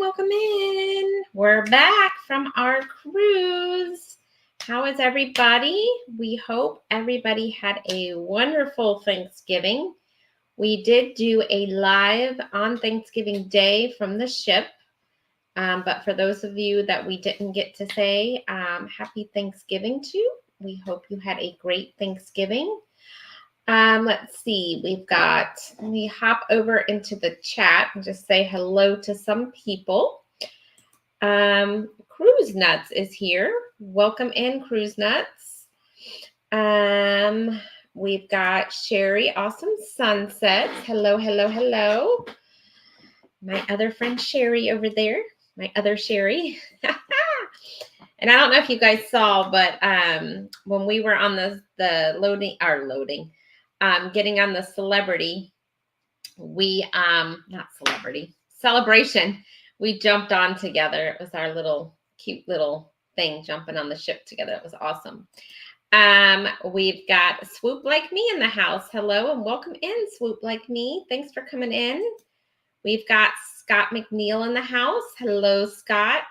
welcome in. We're back from our cruise. How is everybody? We hope everybody had a wonderful Thanksgiving. We did do a live on Thanksgiving Day from the ship. But for those of you that we didn't get to say happy Thanksgiving to, we hope you had a great Thanksgiving. Let's see, let me hop over into the chat and just say hello to some people. Cruise Nuts is here. Welcome in, Cruise Nuts. We've got Sherry, Awesome Sunsets. Hello, hello, hello. My other friend Sherry over there, my other Sherry. And I don't know if you guys saw, but when we were on the getting on the celebrity, celebration, we jumped on together. It was our cute little thing, jumping on the ship together. It was awesome. We've got Swoop Like Me in the house. Hello and welcome in, Swoop Like Me. Thanks for coming in. We've got Scott McNeil in the house. Hello, Scott.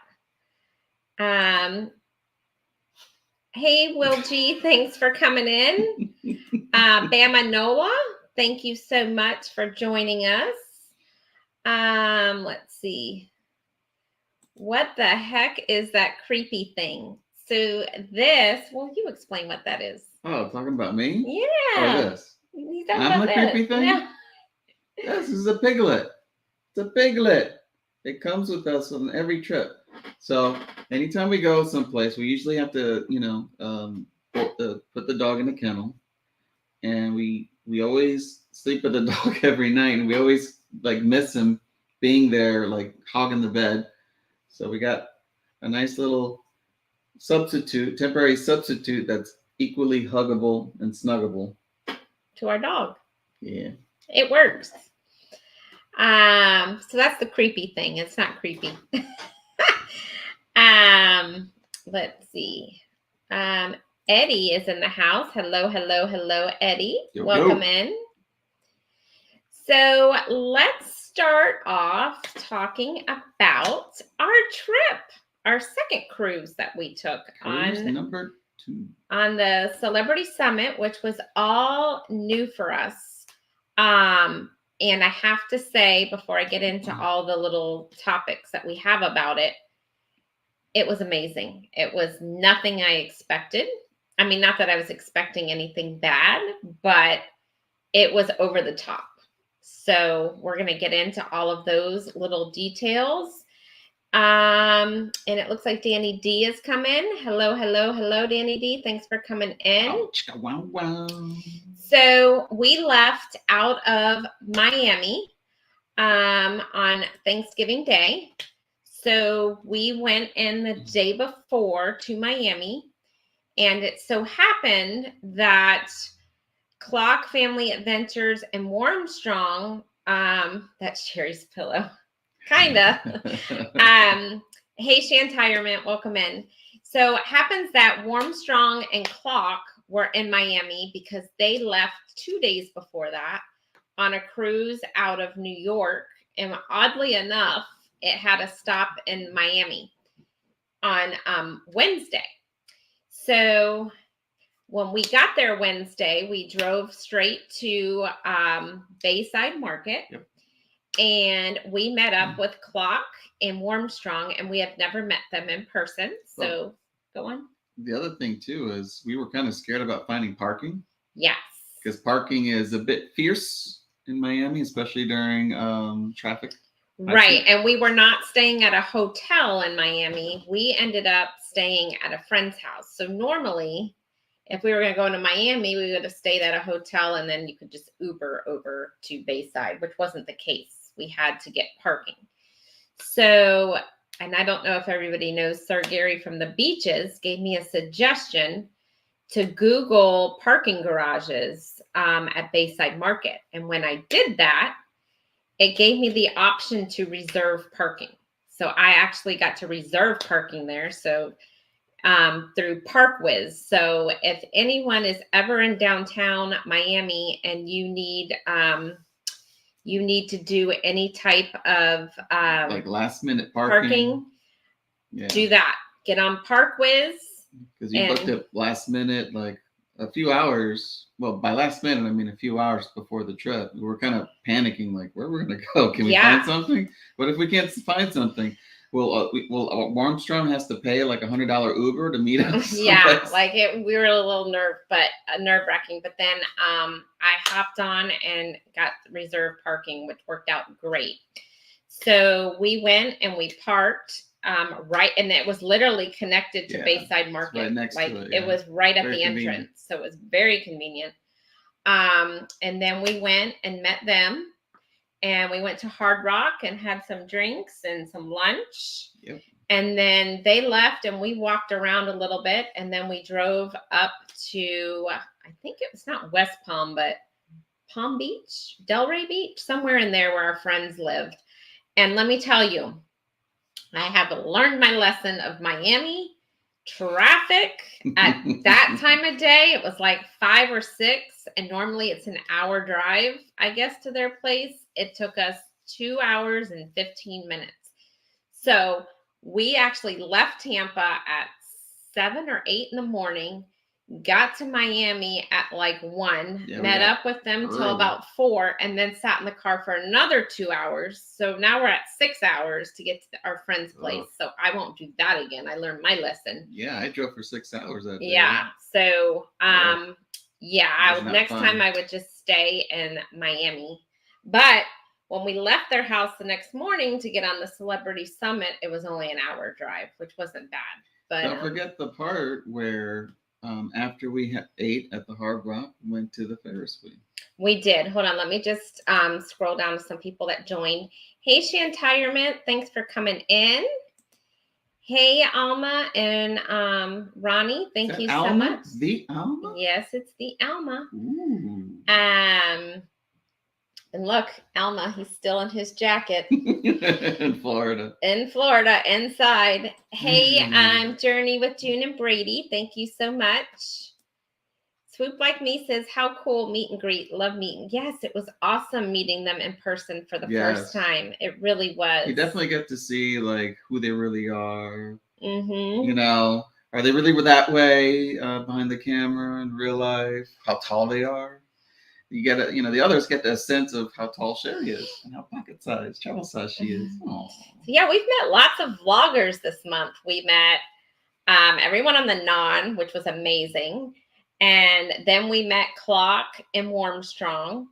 Hey, Will G, thanks for coming in. Bama Nola, thank you so much for joining us. Let's see. What the heck is that creepy thing? So you explain what that is. Oh, talking about me? Yeah. Or this? I'm the creepy thing? Yeah. This is a piglet. It's a piglet. It comes with us on every trip. So anytime we go someplace, we usually have to, put the dog in the kennel. And we always sleep with the dog every night. And we always miss him being there, hogging the bed. So we got a nice little temporary substitute that's equally huggable and snuggable. To our dog. Yeah. It works. So that's the creepy thing. It's not creepy. Let's see. Eddie is in the house. Hello, hello, hello, Eddie. Welcome in. So let's start off talking about our trip, our second cruise that we took number 2 on the Celebrity Summit, which was all new for us. And I have to say, before I get into all the little topics that we have about it, it was amazing. It was nothing I expected. I mean, not that I was expecting anything bad, but it was over the top. So we're going to get into all of those little details. And it looks like Danny D has come in. Hello, hello, hello, Danny D. Thanks for coming in. Oh, wow, wow. So we left out of Miami on Thanksgiving Day. So we went in the day before to Miami, and it so happened that Clock Family Adventures and Warmstrong, that's Sherry's pillow, kinda. Hey, Shantirement, welcome in. So it happens that Warmstrong and Clock were in Miami because they left 2 days before that on a cruise out of New York. And oddly enough, it had a stop in Miami on Wednesday. So when we got there Wednesday, we drove straight to Bayside Market. Yep. And we met up with Clock and Warmstrong, and we have never met them in person. So go on. The other thing, too, is we were kind of scared about finding parking. Yes. Because parking is a bit fierce in Miami, especially during traffic. Right. And we were not staying at a hotel in Miami. We ended up staying at a friend's house. So normally, if we were going to go into Miami, we would have stayed at a hotel and then you could just Uber over to Bayside, which wasn't the case. We had to get parking. So, and I don't know if everybody knows, Sir Gary from the Beaches gave me a suggestion to Google parking garages at Bayside Market. And when I did that, it gave me the option to reserve parking. So I actually got to reserve parking there. So through ParkWiz. So if anyone is ever in downtown Miami and you need you need to do any type of like last minute parking. Yeah. Do that. Get on ParkWiz. Because you booked it last minute, like a few hours. Well, by last minute, I mean a few hours before the trip. We were kind of panicking, like, where we're going to go? Can we find something? What if we can't find something? Well, Armstrong has to pay like $100 Uber to meet us. Yeah, like we were a little nerve-wracking. But then I hopped on and got reserved parking, which worked out great. So we went and we parked right, and it was literally connected to Bayside Market. Right next to it. It was right at the entrance, so it was very convenient. And then we went and met them. And we went to Hard Rock and had some drinks and some lunch. Yep. And then they left and we walked around a little bit. And then we drove up to, I think it was not West Palm, but Palm Beach, Delray Beach, somewhere in there where our friends lived. And let me tell you, I have learned my lesson of Miami traffic at that time of day. It was like 5 or 6. And normally it's an hour drive, I guess, to their place. It took us 2 hours and 15 minutes. So we actually left Tampa at 7 or 8 in the morning, got to Miami at like 1, met up with them till about 4, and then sat in the car for another 2 hours. So now we're at 6 hours to get to our friend's place. So I won't do that again. I learned my lesson. Yeah, I drove for 6 hours that day. Yeah. So next time I would just stay in Miami. But when we left their house the next morning to get on the Celebrity Summit, it was only an hour drive, which wasn't bad. But don't forget the part where after we ate at the Hard Rock, we went to the Ferris wheel. We did. Hold on. Let me just scroll down to some people that joined. Hey, Shantirement. Thanks for coming in. Hey, Alma and Ronnie. Thank you so much. The Alma? Yes, it's the Alma. Ooh. And look, Alma, he's still in his jacket. In Florida, inside. Hey, Journey with June and Brady. Thank you so much. Swoop Like Me says, how cool meet and greet. Love meeting. Yes, it was awesome meeting them in person for the first time. It really was. You definitely get to see like who they really are. Mm-hmm. You know, are they really that way behind the camera in real life? How tall they are? You get it, the others get a sense of how tall Sherry is and how pocket size, travel size she is. Aww. Yeah, we've met lots of vloggers this month. We met everyone on the Non, which was amazing. And then we met Clock and Warmstrong.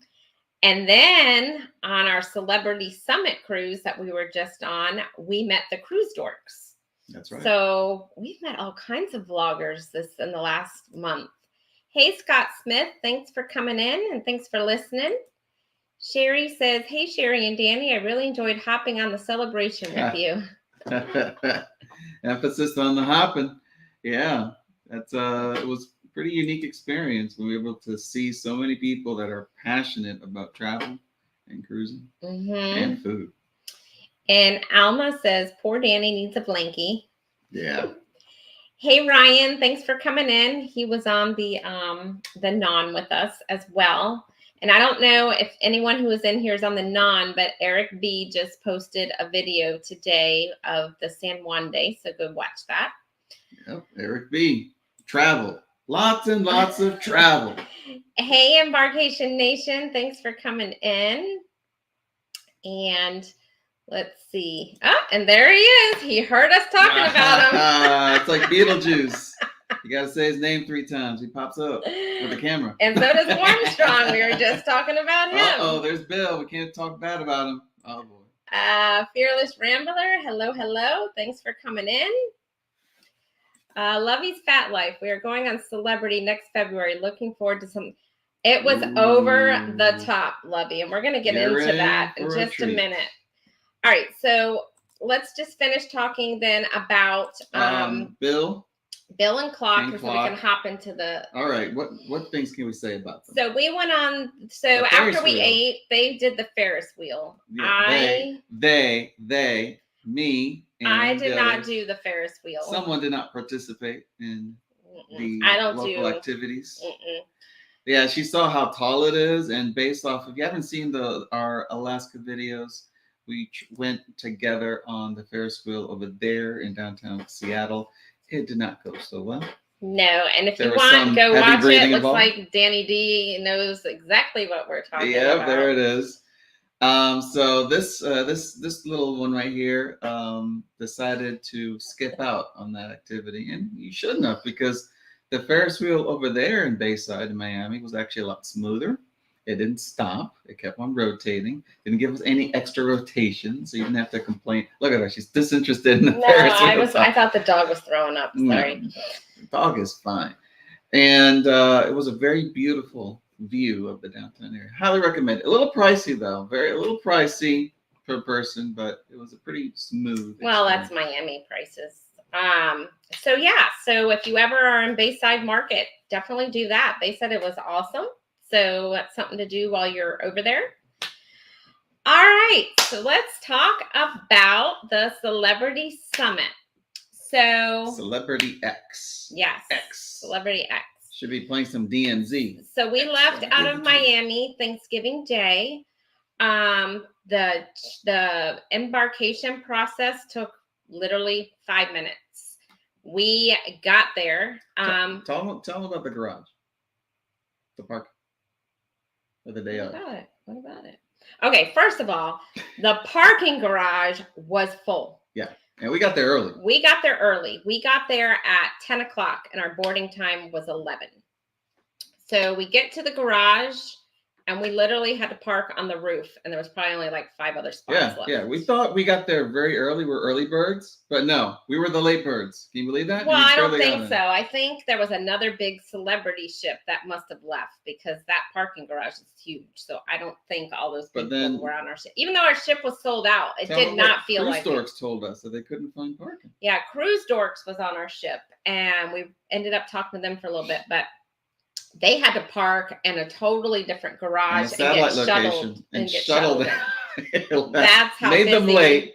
And then on our Celebrity Summit cruise that we were just on, we met the Cruise Dorks. That's right. So we've met all kinds of vloggers in the last month. Hey, Scott Smith, thanks for coming in and thanks for listening. Sherry says, hey, Sherry and Danny, I really enjoyed hopping on the celebration with you. Emphasis on the hopping. Yeah, it was a pretty unique experience. We were able to see so many people that are passionate about travel and cruising and food. And Alma says, poor Danny needs a blankie. Yeah. Hey, Ryan, thanks for coming in. He was on the Non with us as well. And I don't know if anyone who was in here is on the Non, but Eric B just posted a video today of the San Juan Day. So go watch that. Yep, Eric B. Travel. Lots and lots of travel. Hey, Embarkation Nation. Thanks for coming in. And let's see. Oh, and there he is. He heard us talking about him. It's like Beetlejuice. You got to say his name 3 times. He pops up with the camera. And so does Armstrong. We were just talking about him. Uh-oh, there's Bill. We can't talk bad about him. Oh, boy. Fearless Rambler. Hello, hello. Thanks for coming in. Lovey's Fat Life. We are going on Celebrity next February. Looking forward to some. It was over the top, Lovey. And we're going to get into that in just a minute. All right, so let's just finish talking then about Bill and Clock, because we can hop into the. All right, what things can we say about them? So we went on. So after we ate, they did the Ferris wheel. Yeah, they, me. And I did not do the Ferris wheel. Someone did not participate in the local activities. Yeah, she saw how tall it is, and based off, if you haven't seen our Alaska videos, we went together on the Ferris wheel over there in downtown Seattle. It did not go so well. No, and if you want, go watch it. Looks like Danny D knows exactly what we're talking about. Yeah, there it is. So this little one right here decided to skip out on that activity, and you shouldn't have, because the Ferris wheel over there in Bayside in Miami was actually a lot smoother. It didn't stop. It kept on rotating. Didn't give us any extra rotation, so you didn't have to complain. Look at her. She's disinterested in the Ferris wheel. I thought the dog was throwing up. Sorry. No, the dog is fine. And it was a very beautiful view of the downtown area. Highly recommend it. A little pricey though. A little pricey per person, but it was a pretty smooth experience. Well, that's Miami prices. So if you ever are in Bayside Market, definitely do that. They said it was awesome. So that's something to do while you're over there. All right, so let's talk about the Celebrity Summit. So Celebrity X. Yes. X. Celebrity X. Should be playing some DMZ. So we left out of Miami Thanksgiving Day. The embarkation process took literally 5 minutes. We got there. Tell them about the garage. The park. Or the day of. What about it? Okay, first of all, the parking garage was full. Yeah. And we got there early. We got there at 10 o'clock and our boarding time was 11. So we get to the garage and we literally had to park on the roof, and there was probably only like 5 other spots left. Yeah. We thought we got there very early. We're early birds, but no, we were the late birds. Can you believe that? Well, I don't think so. I think there was another big celebrity ship that must have left, because that parking garage is huge. So I don't think all those people were on our ship. Even though our ship was sold out, it did not feel like it. Cruise Dorks told us that they couldn't find parking. Yeah, Cruise Dorks was on our ship, and we ended up talking to them for a little bit, but they had to park in a totally different garage and get shuttled. That's how made busy, them late.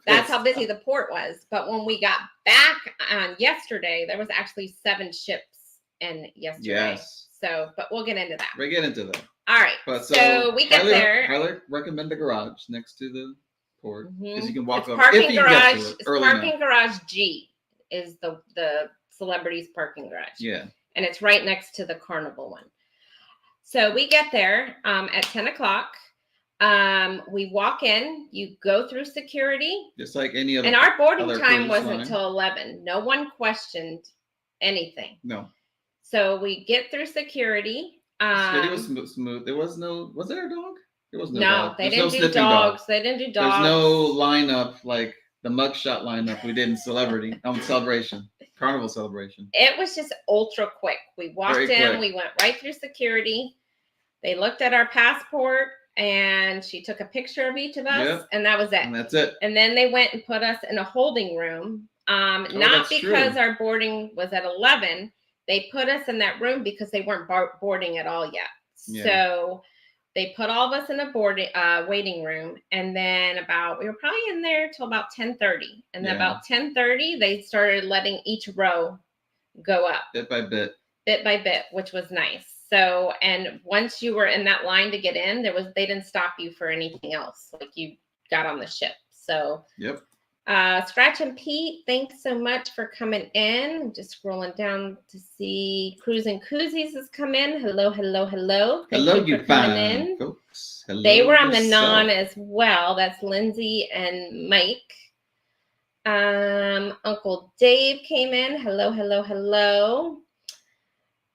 That's how busy the port was. But when we got back on yesterday, there was actually 7 ships in yesterday. Yes. So, but we'll get into that. We'll get into that. All right. But so we get there. Highly recommend the garage next to the port, because you can walk over. Parking garage. Parking garage G is the celebrities parking garage. Yeah. And it's right next to the carnival one. So we get there at 10 o'clock. We walk in, you go through security. Just like any other. And our boarding time wasn't until 11. No one questioned anything. No. So we get through security. Security was smooth. There was there a dog? There was no dog. No, they didn't do dogs. They didn't do dogs. There's no lineup like the mugshot lineup we did in Celebration. Carnival Celebration. It was just ultra quick. We walked in, we went right through security. They looked at our passport and she took a picture of each of us, and that was it. And that's it. And then they went and put us in a holding room. Not because our boarding was at 11. They put us in that room because they weren't boarding at all yet. Yeah. So they put all of us in a waiting room, and then we were probably in there till about 10:30. And then about 10:30, they started letting each row go up. Bit by bit, which was nice. So, and once you were in that line to get in, they didn't stop you for anything else. Like, you got on the ship. So, yep. Scratch and Pete, thanks so much for coming in. I'm just scrolling down to see Cruise and Koozies has come in. Hello. Hello, you fine folks. Hello, they were on the non as well. That's Lindsay and Mike. Uncle Dave came in. Hello.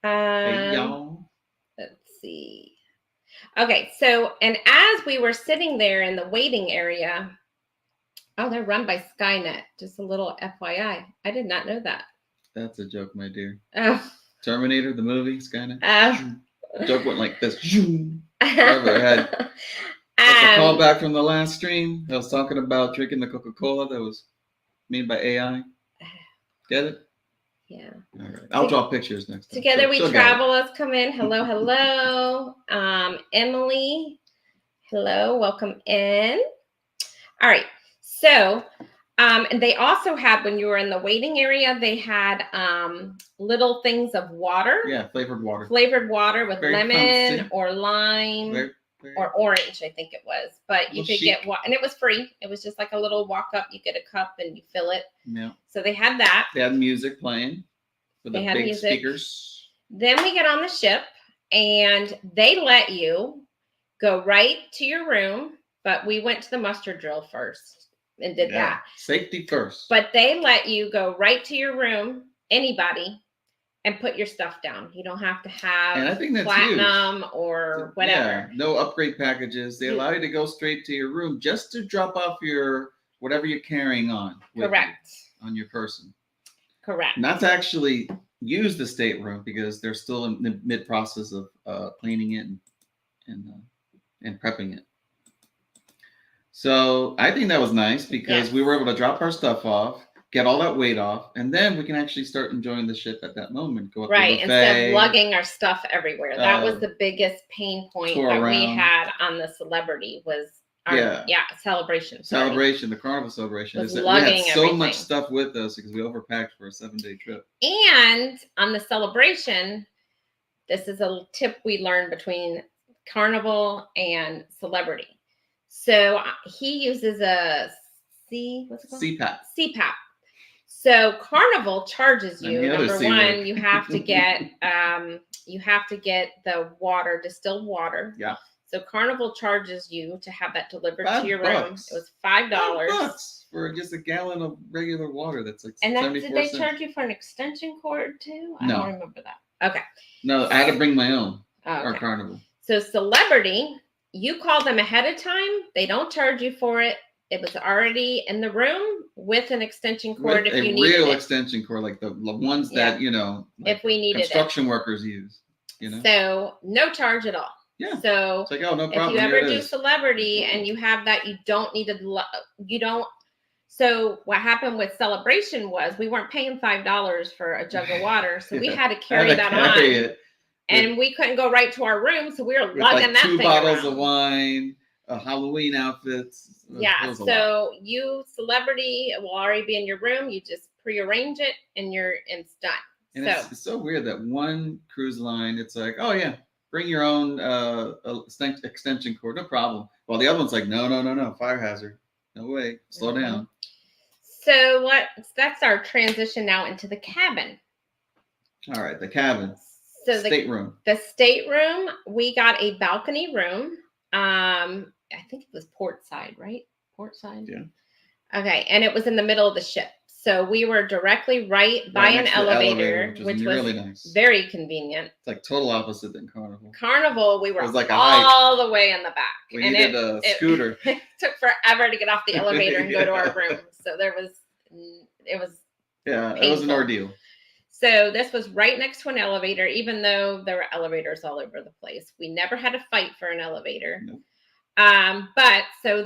Hey, y'all. Let's see. Okay, so, and as we were sitting there in the waiting area, they're run by Skynet. Just a little FYI. I did not know that. That's a joke, my dear. Oh. Terminator, the movie, Skynet. The joke went like this. Over her head. That's a call back from the last stream. I was talking about drinking the Coca-Cola that was made by AI. Get it? Yeah. All right. I'll draw pictures next time. Together We Travel has come in. Hello. Emily. Hello. Welcome in. All right. So And they also had, when you were in the waiting area, they had little things of water. Yeah, flavored water. Flavored water with Very lemon fancy. or lime. Very or orange, I think it was. But you could get and it was free. It was just like a little walk up. You get a cup and you fill it. Yeah. So they had that. They had music playing with the big speakers. Then we get on the ship and they let you go right to your room. But we went to the muster drill first and did that. Safety first. But they let you go right to your room, anybody, and put your stuff down. You don't have to have and I think that's platinum or whatever. Yeah, no upgrade packages. They allow you to go straight to your room just to drop off your whatever you're carrying on. Correct. On your person. Correct. Not to actually use the stateroom because they're still in the mid process of cleaning it and prepping it. So I think that was nice because we were able to drop our stuff off, get all that weight off, and then we can actually start enjoying the ship at that moment. Go up right, instead of lugging our stuff everywhere. That was the biggest pain point that we had on the Celebrity was our celebration. Celebration, the Carnival celebration. Was we lugging had so much stuff with us because we overpacked for a 7-day trip. And on the celebration, this is a tip we learned between Carnival and Celebrity. So he uses a what's it called? CPAP. CPAP. So Carnival charges you. Number one, you have to get the water, distilled water. Yeah. So Carnival charges you to have that delivered to your room. It was $5 $5 for just a gallon of regular water. That's like 74 did they charge you for an extension cord too? I don't remember that. Okay. No, I had to bring my own. Our Carnival. So Celebrity, you call them ahead of time. They don't charge you for it. It was already in the room with an extension cord if you needed it. A real extension cord, like the ones that, if we needed construction workers use, So no charge at all. Yeah. So it's like, oh, no problem. If you ever do Celebrity and you have that, you don't need to, So what happened with Celebration was we weren't paying $5 for a jug of water. So we had to carry that on. And we couldn't go right to our room. So we were lugging that thing around. 2 bottles of wine. Halloween outfits. So Celebrity will already be in your room. You just prearrange it and it's done. And it's so weird that one cruise line, it's like, oh yeah, bring your own extension cord, no problem. While the other one's like, no, fire hazard. No way, slow down. So that's our transition now into the cabin. All right, the cabin. So stateroom. The stateroom, we got a balcony room. I think it was port side, right? Port side? Yeah. Okay. And it was in the middle of the ship. So we were directly right by an elevator, which was really nice. Very convenient. It's like total opposite than Carnival. Carnival, we were like all the way in the back. We needed a scooter. It took forever to get off the elevator and go to our room. So it was painful. It was an ordeal. So this was right next to an elevator, even though there were elevators all over the place. We never had to fight for an elevator. Nope. So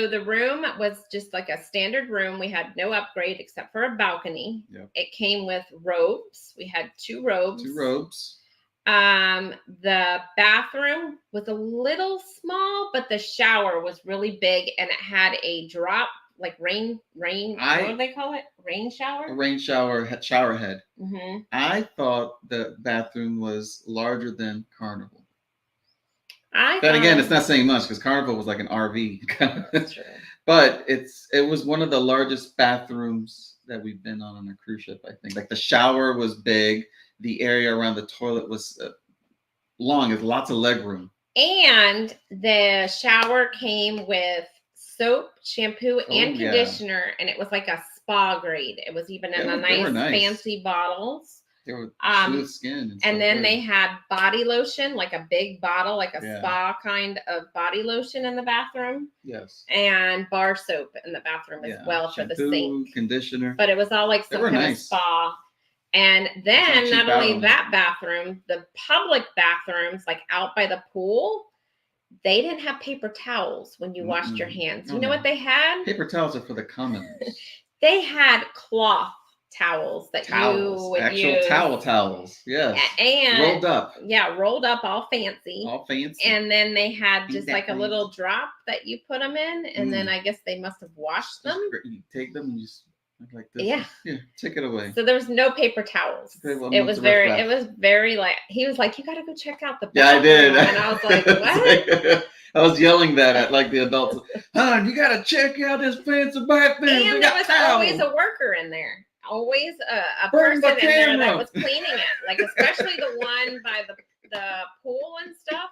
the room was just like a standard room. We had no upgrade except for a balcony. Yep. It came with robes. We had 2 robes. 2 robes. The bathroom was a little small, but the shower was really big and it had a drop, like rain. What do they call it? Rain shower? A rain shower head. Mm-hmm. I thought the bathroom was larger than Carnival. Then again, it's not saying much because Carnival was like an RV. That's true. But it was one of the largest bathrooms that we've been on a cruise ship, I think. Like the shower was big. The area around the toilet was long. There's lots of leg room. And the shower came with soap, shampoo, and conditioner. And it was like a spa grade. It was even in nice fancy bottles. They were smooth skin. And then they had body lotion, like a big bottle, like a spa kind of body lotion in the bathroom. Yes. And bar soap in the bathroom as well for the sink. Conditioner. But it was all like some kind of spa. And then not only that bathroom, the public bathrooms, like out by the pool, they didn't have paper towels when you washed your hands. You know what they had? Paper towels are for the commoners. They had cloth towels that towels, you would actual use. towels. Yes. And rolled up. Yeah, rolled up, all fancy. All fancy. And then they had just like a little drop that you put them in, and then I guess they must have washed them. You take them and just like this. Yeah. Yeah, take it away. So there was no paper towels. It was very like, he was like, you got to go check out the bathroom. Yeah, I did. And I was like, what? I was yelling that at like the adults. Hon, you got to check out this fancy bathroom. And there was always a worker in there. Always a person in there that was cleaning it. Like, especially the one by the pool and stuff.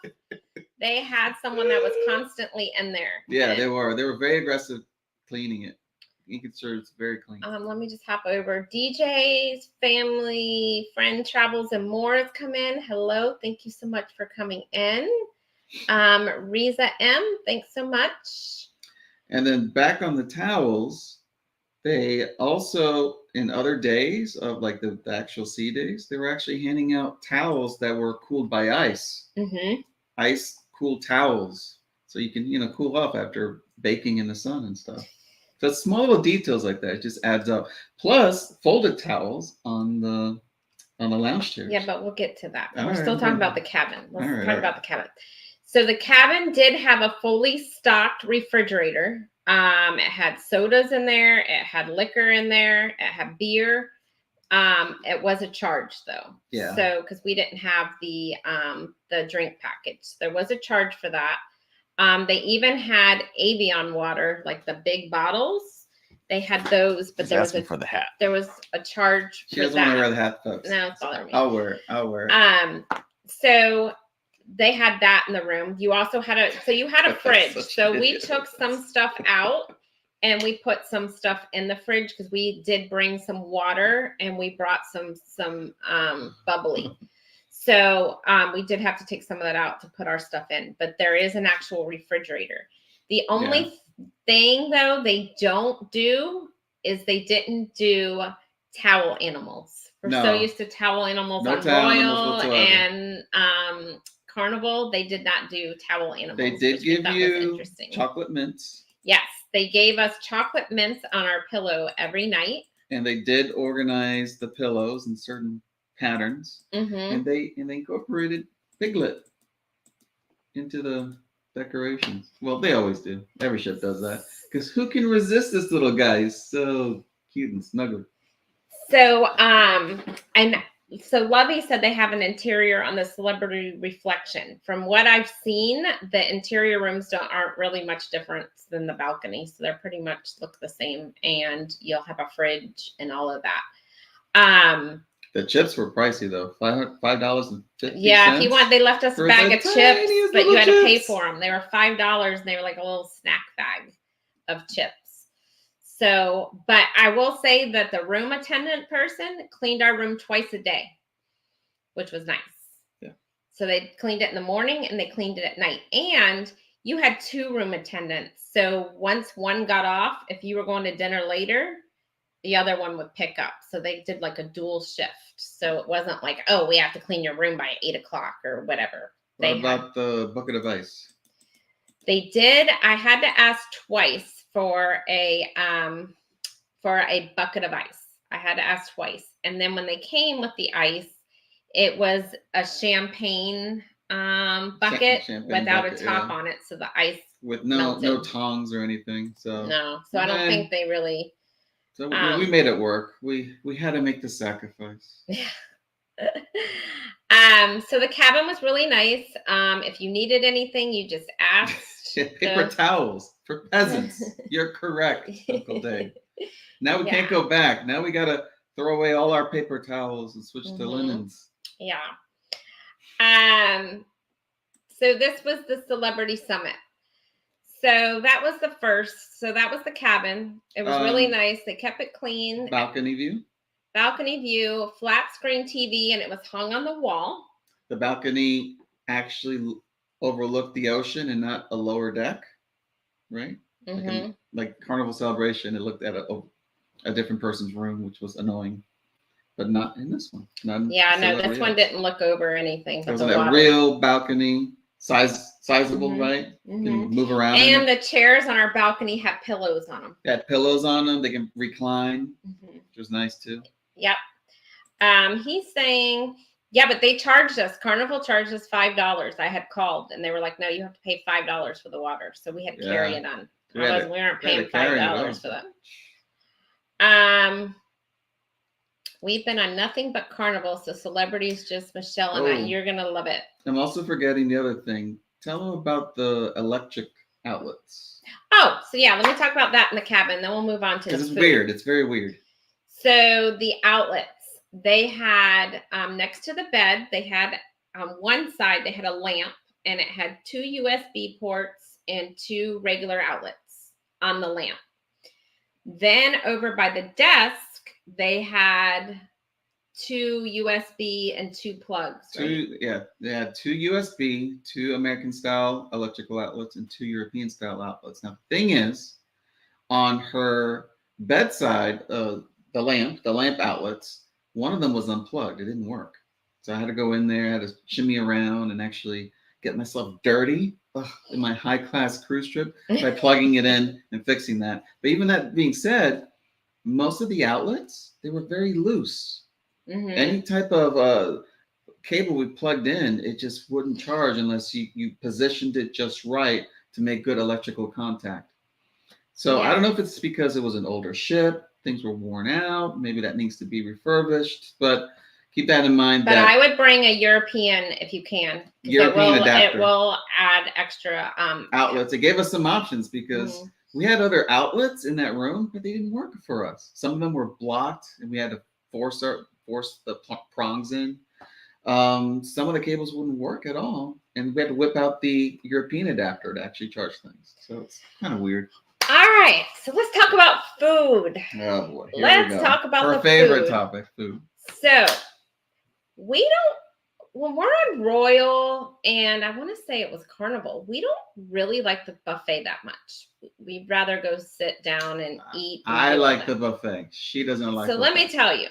They had someone that was constantly in there. Yeah, they were very aggressive cleaning it. Making sure it's very clean. Let me just hop over. DJ's family, friend travels and more has come in. Hello, thank you so much for coming in. Riza M, thanks so much. And then back on the towels, they also, in other days of like the actual sea days, they were actually handing out towels that were cooled by ice. Mm-hmm. Ice cool towels, so you can cool off after baking in the sun and stuff. So it's small little details like that. It just adds up. Plus folded towels on the lounge chairs. Yeah, but we'll get to that. We're still talking about the cabin. Let's talk about the cabin. So the cabin did have a fully stocked refrigerator. It had sodas in there. It had liquor in there. It had beer. It was a charge though. Yeah. So because we didn't have the drink package, there was a charge for that. They even had Avion water, like the big bottles. They had those, but there was for the hat. There was a charge. She doesn't want to wear the hat, folks. No, it's bothering me. I'll wear it. So they had that in the room. You also had a fridge. So we took some stuff out and we put some stuff in the fridge because we did bring some water and we brought some bubbly. So we did have to take some of that out to put our stuff in, but there is an actual refrigerator. The only thing though they don't do is they didn't do towel animals. We're so used to towel animals on Royal and Carnival. They did not do towel animals. They did give you chocolate mints. Yes, they gave us chocolate mints on our pillow every night. And they did organize the pillows in certain patterns. Mm-hmm. And they incorporated Piglet into the decorations. Well, they always do. Every ship does that. Because who can resist this little guy? He's so cute and snuggle. So, so Lovey said they have an interior on the Celebrity Reflection. From what I've seen, the interior rooms aren't really much different than the balcony. So they're pretty much look the same. And you'll have a fridge and all of that. The chips were pricey though. $5.50. Yeah, if you want, they left us a bag of chips, but you had to pay for them. They were $5 and they were like a little snack bag of chips. So, but I will say that the room attendant person cleaned our room twice a day, which was nice. Yeah. So they cleaned it in the morning and they cleaned it at night. And you had 2 room attendants. So once one got off, if you were going to dinner later, the other one would pick up. So they did like a dual shift. So it wasn't like, oh, we have to clean your room by 8 o'clock or whatever. What about the bucket of ice? They did. I had to ask twice for a bucket of ice. I had to ask twice. And then when they came with the ice, it was a champagne bucket without a top on it. So the ice with no tongs or anything. So no. So I don't think they really. So we made it work. We had to make the sacrifice. Yeah. So the cabin was really nice. If you needed anything, you just asked. Paper towels for peasants. You're correct, Uncle Dave. Now we can't go back. Now we got to throw away all our paper towels and switch to linens. Yeah. So this was the Celebrity Summit. So that was the first. So that was the cabin. It was really nice. They kept it clean. Balcony view, flat screen TV, and it was hung on the wall. The balcony actually overlooked the ocean and not a lower deck, right? Mm-hmm. Like Carnival Celebration, it looked at a different person's room, which was annoying, but not in this one. This one didn't look over anything. It was a real balcony, sizable, right? Mm-hmm. Can move around. And the chairs on our balcony had pillows on them. They had pillows on them. They can recline, which was nice too. Yep. He's saying, yeah, but they charged us. Carnival charged us $5. I had called and they were like, no, you have to pay $5 for the water. So we had to carry it on. We weren't paying $5 for that. We've been on nothing but Carnival, so celebrities, just Michelle and I. You're gonna love it. I'm also forgetting the other thing. Tell them about the electric outlets. Oh, so yeah, let me talk about that in the cabin. Then we'll move on to the because it's food. weird. It's very weird. So the outlets, they had next to the bed, they had on one side they had a lamp, and it had 2 USB ports and 2 regular outlets on the lamp. Then over by the desk, they had 2 USB and 2 plugs. Right? They had 2 USB, 2 American style electrical outlets, and 2 European style outlets. Now the thing is, on her bedside, the lamp outlets, one of them was unplugged. It didn't work. So I had to go in there, I had to shimmy around and actually get myself dirty in my high-class cruise trip by plugging it in and fixing that. But even that being said, most of the outlets, they were very loose. Mm-hmm. Any type of cable we plugged in, it just wouldn't charge unless you positioned it just right to make good electrical contact. So I don't know if it's because it was an older ship, things were worn out, maybe that needs to be refurbished, but keep that in mind. But I would bring a European if you can. European adapter. It will add extra outlets. It gave us some options because we had other outlets in that room, but they didn't work for us. Some of them were blocked, and we had to force the prongs in. Some of the cables wouldn't work at all, and we had to whip out the European adapter to actually charge things. So it's kind of weird. All right, so let's talk about food. Oh boy, let's talk about our favorite topic, food. So we don't. When we're on Royal, and I want to say it was Carnival, we don't really like the buffet that much. We'd rather go sit down and eat. I like the buffet. She doesn't like. So let me tell you,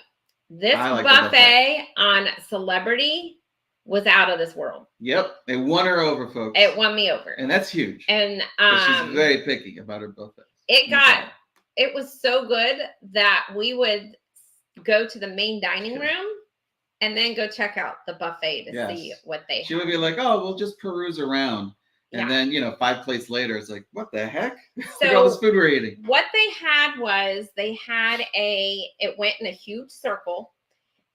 this buffet on Celebrity was out of this world. Yep, it won her over, folks. It won me over, and that's huge. And she's very picky about her buffet. It was so good that we would go to the main dining room and then go check out the buffet to see what they had. She would be like, oh, we'll just peruse around. And then, 5 plates later, it's like, what the heck? Look at all this food we're eating. What they had was it went in a huge circle,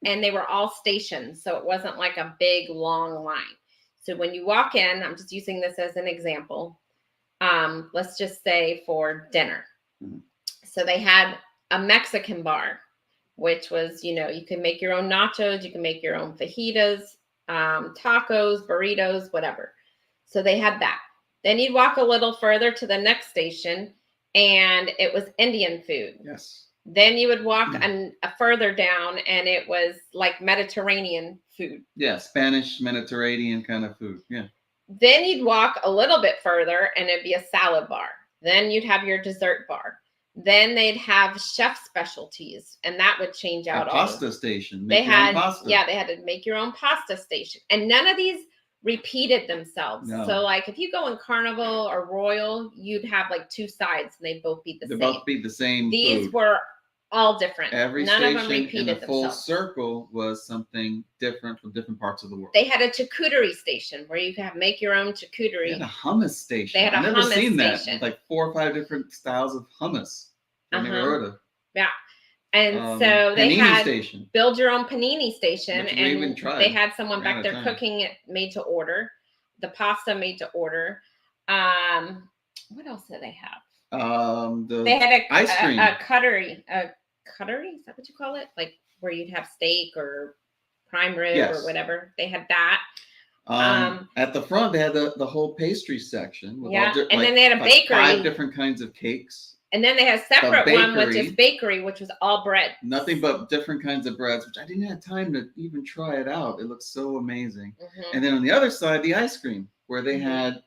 and they were all stationed. So it wasn't like a big, long line. So when you walk in, I'm just using this as an example. Let's just say for dinner. Mm-hmm. So they had a Mexican bar, which was, you can make your own nachos, you can make your own fajitas, tacos, burritos, whatever. So they had that. Then you'd walk a little further to the next station, and it was Indian food. Yes. Then you would walk further down, and it was like Mediterranean food. Yeah, Spanish, Mediterranean kind of food. Yeah. Then you'd walk a little bit further, and it'd be a salad bar. Then you'd have your dessert bar. Then they'd have chef specialties, and that would change out. A pasta station. They had to make your own pasta station, and none of these repeated themselves. No. So like if you go in Carnival or Royal, you'd have like 2 sides, and they'd both be the same. They both be the same. These food. Were all different. Every None station of them repeated in a full themselves. circle was something different from different parts of the world. They had a charcuterie station where you could make your own charcuterie. They had a hummus station. I've never seen that. Like 4 or 5 different styles of hummus. I never heard of. Yeah. And so they had station. Build your own panini station, and they had someone back there cooking it made to order. The pasta made to order. What else did they have? They had ice cream. A cuttery. A cuttery? Is that what you call it? Like where you'd have steak or prime rib or whatever. They had that. At the front, they had the whole pastry section. With and then they had a bakery. 5 different kinds of cakes. And then they had a separate one, which is bakery, which was all bread. Nothing but different kinds of breads, which I didn't have time to even try it out. It looks so amazing. Mm-hmm. And then on the other side, the ice cream, where they had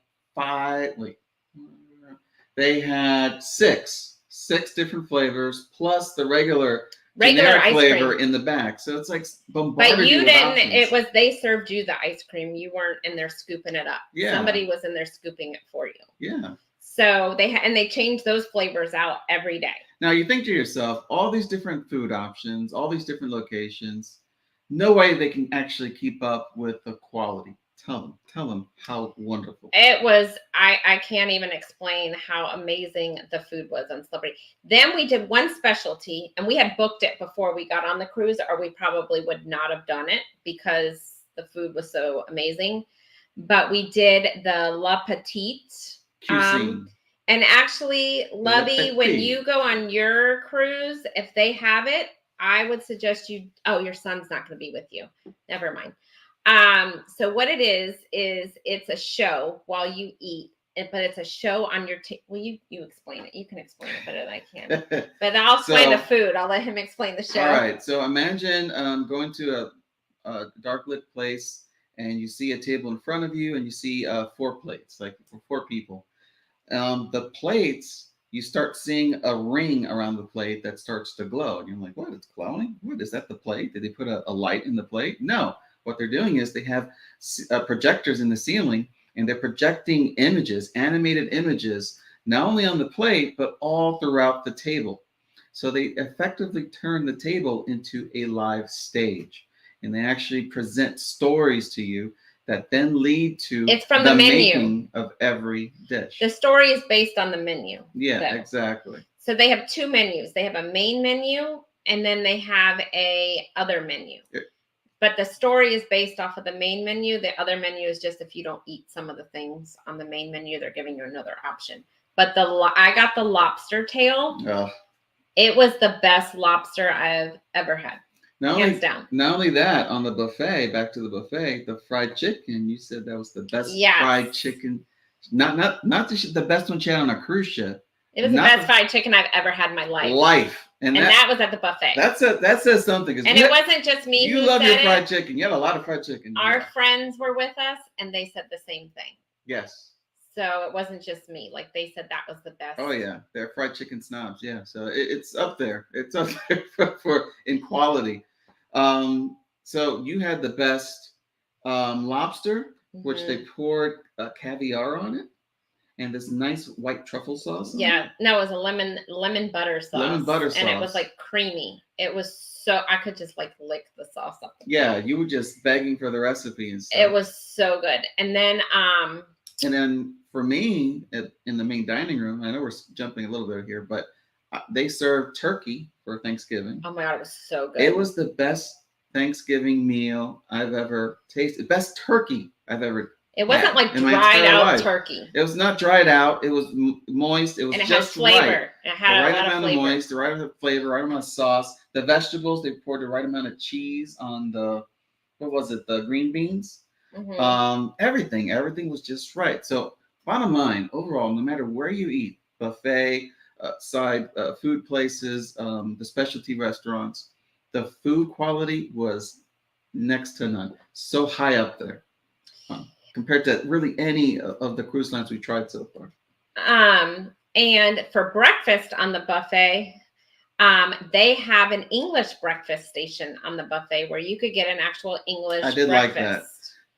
6 different flavors, plus the regular ice flavor cream in the back. So it's like bombarded. But you didn't. They served you the ice cream. You weren't in there scooping it up. Yeah. Somebody was in there scooping it for you. Yeah. So they change those flavors out every day. Now you think to yourself, all these different food options, all these different locations, no way they can actually keep up with the quality. Tell them how wonderful. It was, I can't even explain how amazing the food was on Celebrity. Then we did one specialty, and we had booked it before we got on the cruise, or we probably would not have done it because the food was so amazing. But we did the La Petite. Cuisine. And actually, Lovey, when you go on your cruise, if they have it, I would suggest you. Oh, your son's not going to be with you. Never mind. So what it is it's a show while you eat, but it's a show on your well, you explain it. You can explain it better than I can. But I'll explain the food. I'll let him explain the show. All right. So imagine going to a dark lit place, and you see a table in front of you, and you see 4 plates, like for 4 people. The plates, you start seeing a ring around the plate that starts to glow. And you're like, what? It's glowing? What is that? The plate? Did they put a light in the plate? No. What they're doing is they have projectors in the ceiling, and they're projecting images, animated images, not only on the plate, but all throughout the table. So they effectively turn the table into a live stage, and they actually present stories to you that then lead to it's from the menu making of every dish. The story is based on the menu. Yeah, exactly. So they have 2 menus. They have a main menu, and then they have a other menu. But the story is based off of the main menu. The other menu is just if you don't eat some of the things on the main menu, they're giving you another option. But I got the lobster tail. Oh. It was the best lobster I've ever had. Hands down. Not only that, on the buffet, back to the buffet, the fried chicken, you said that was the best fried chicken. Not the best one you had on a cruise ship. It was the best fried chicken I've ever had in my life. And that was at the buffet. That says something. And it wasn't just me. You love your fried chicken. You had a lot of fried chicken. Our friends were with us, and they said the same thing. Yes. So it wasn't just me. Like, they said that was the best. Oh yeah, they're fried chicken snobs. Yeah, so it's up there. It's up there for in quality. So you had the best lobster, which they poured caviar on it, and this nice white truffle sauce. Yeah, no, it was a lemon butter sauce. Lemon butter sauce, and it was like creamy. It was so I could just like lick the sauce up. Yeah, you were just begging for the recipe and stuff. It was so good, and then for me in the main dining room, I know we're jumping a little bit here, but they served turkey for Thanksgiving. Oh my God, it was so good. It was the best Thanksgiving meal I've ever tasted. Best turkey I've ever It wasn't like dried out turkey. It was not dried out. It was moist. It was just flavor. Right. It had the right right amount of moist, the right amount of flavor, right amount of sauce. The vegetables, they poured the right amount of cheese on the, the green beans. Mm-hmm. Everything was just right. So bottom line, overall, no matter where you eat, buffet, side food places, the specialty restaurants, the food quality was next to none. So high up there compared to really any of the cruise lines we tried so far. And for breakfast on the buffet, they have an English breakfast station on the buffet where you could get an actual English breakfast. Like that.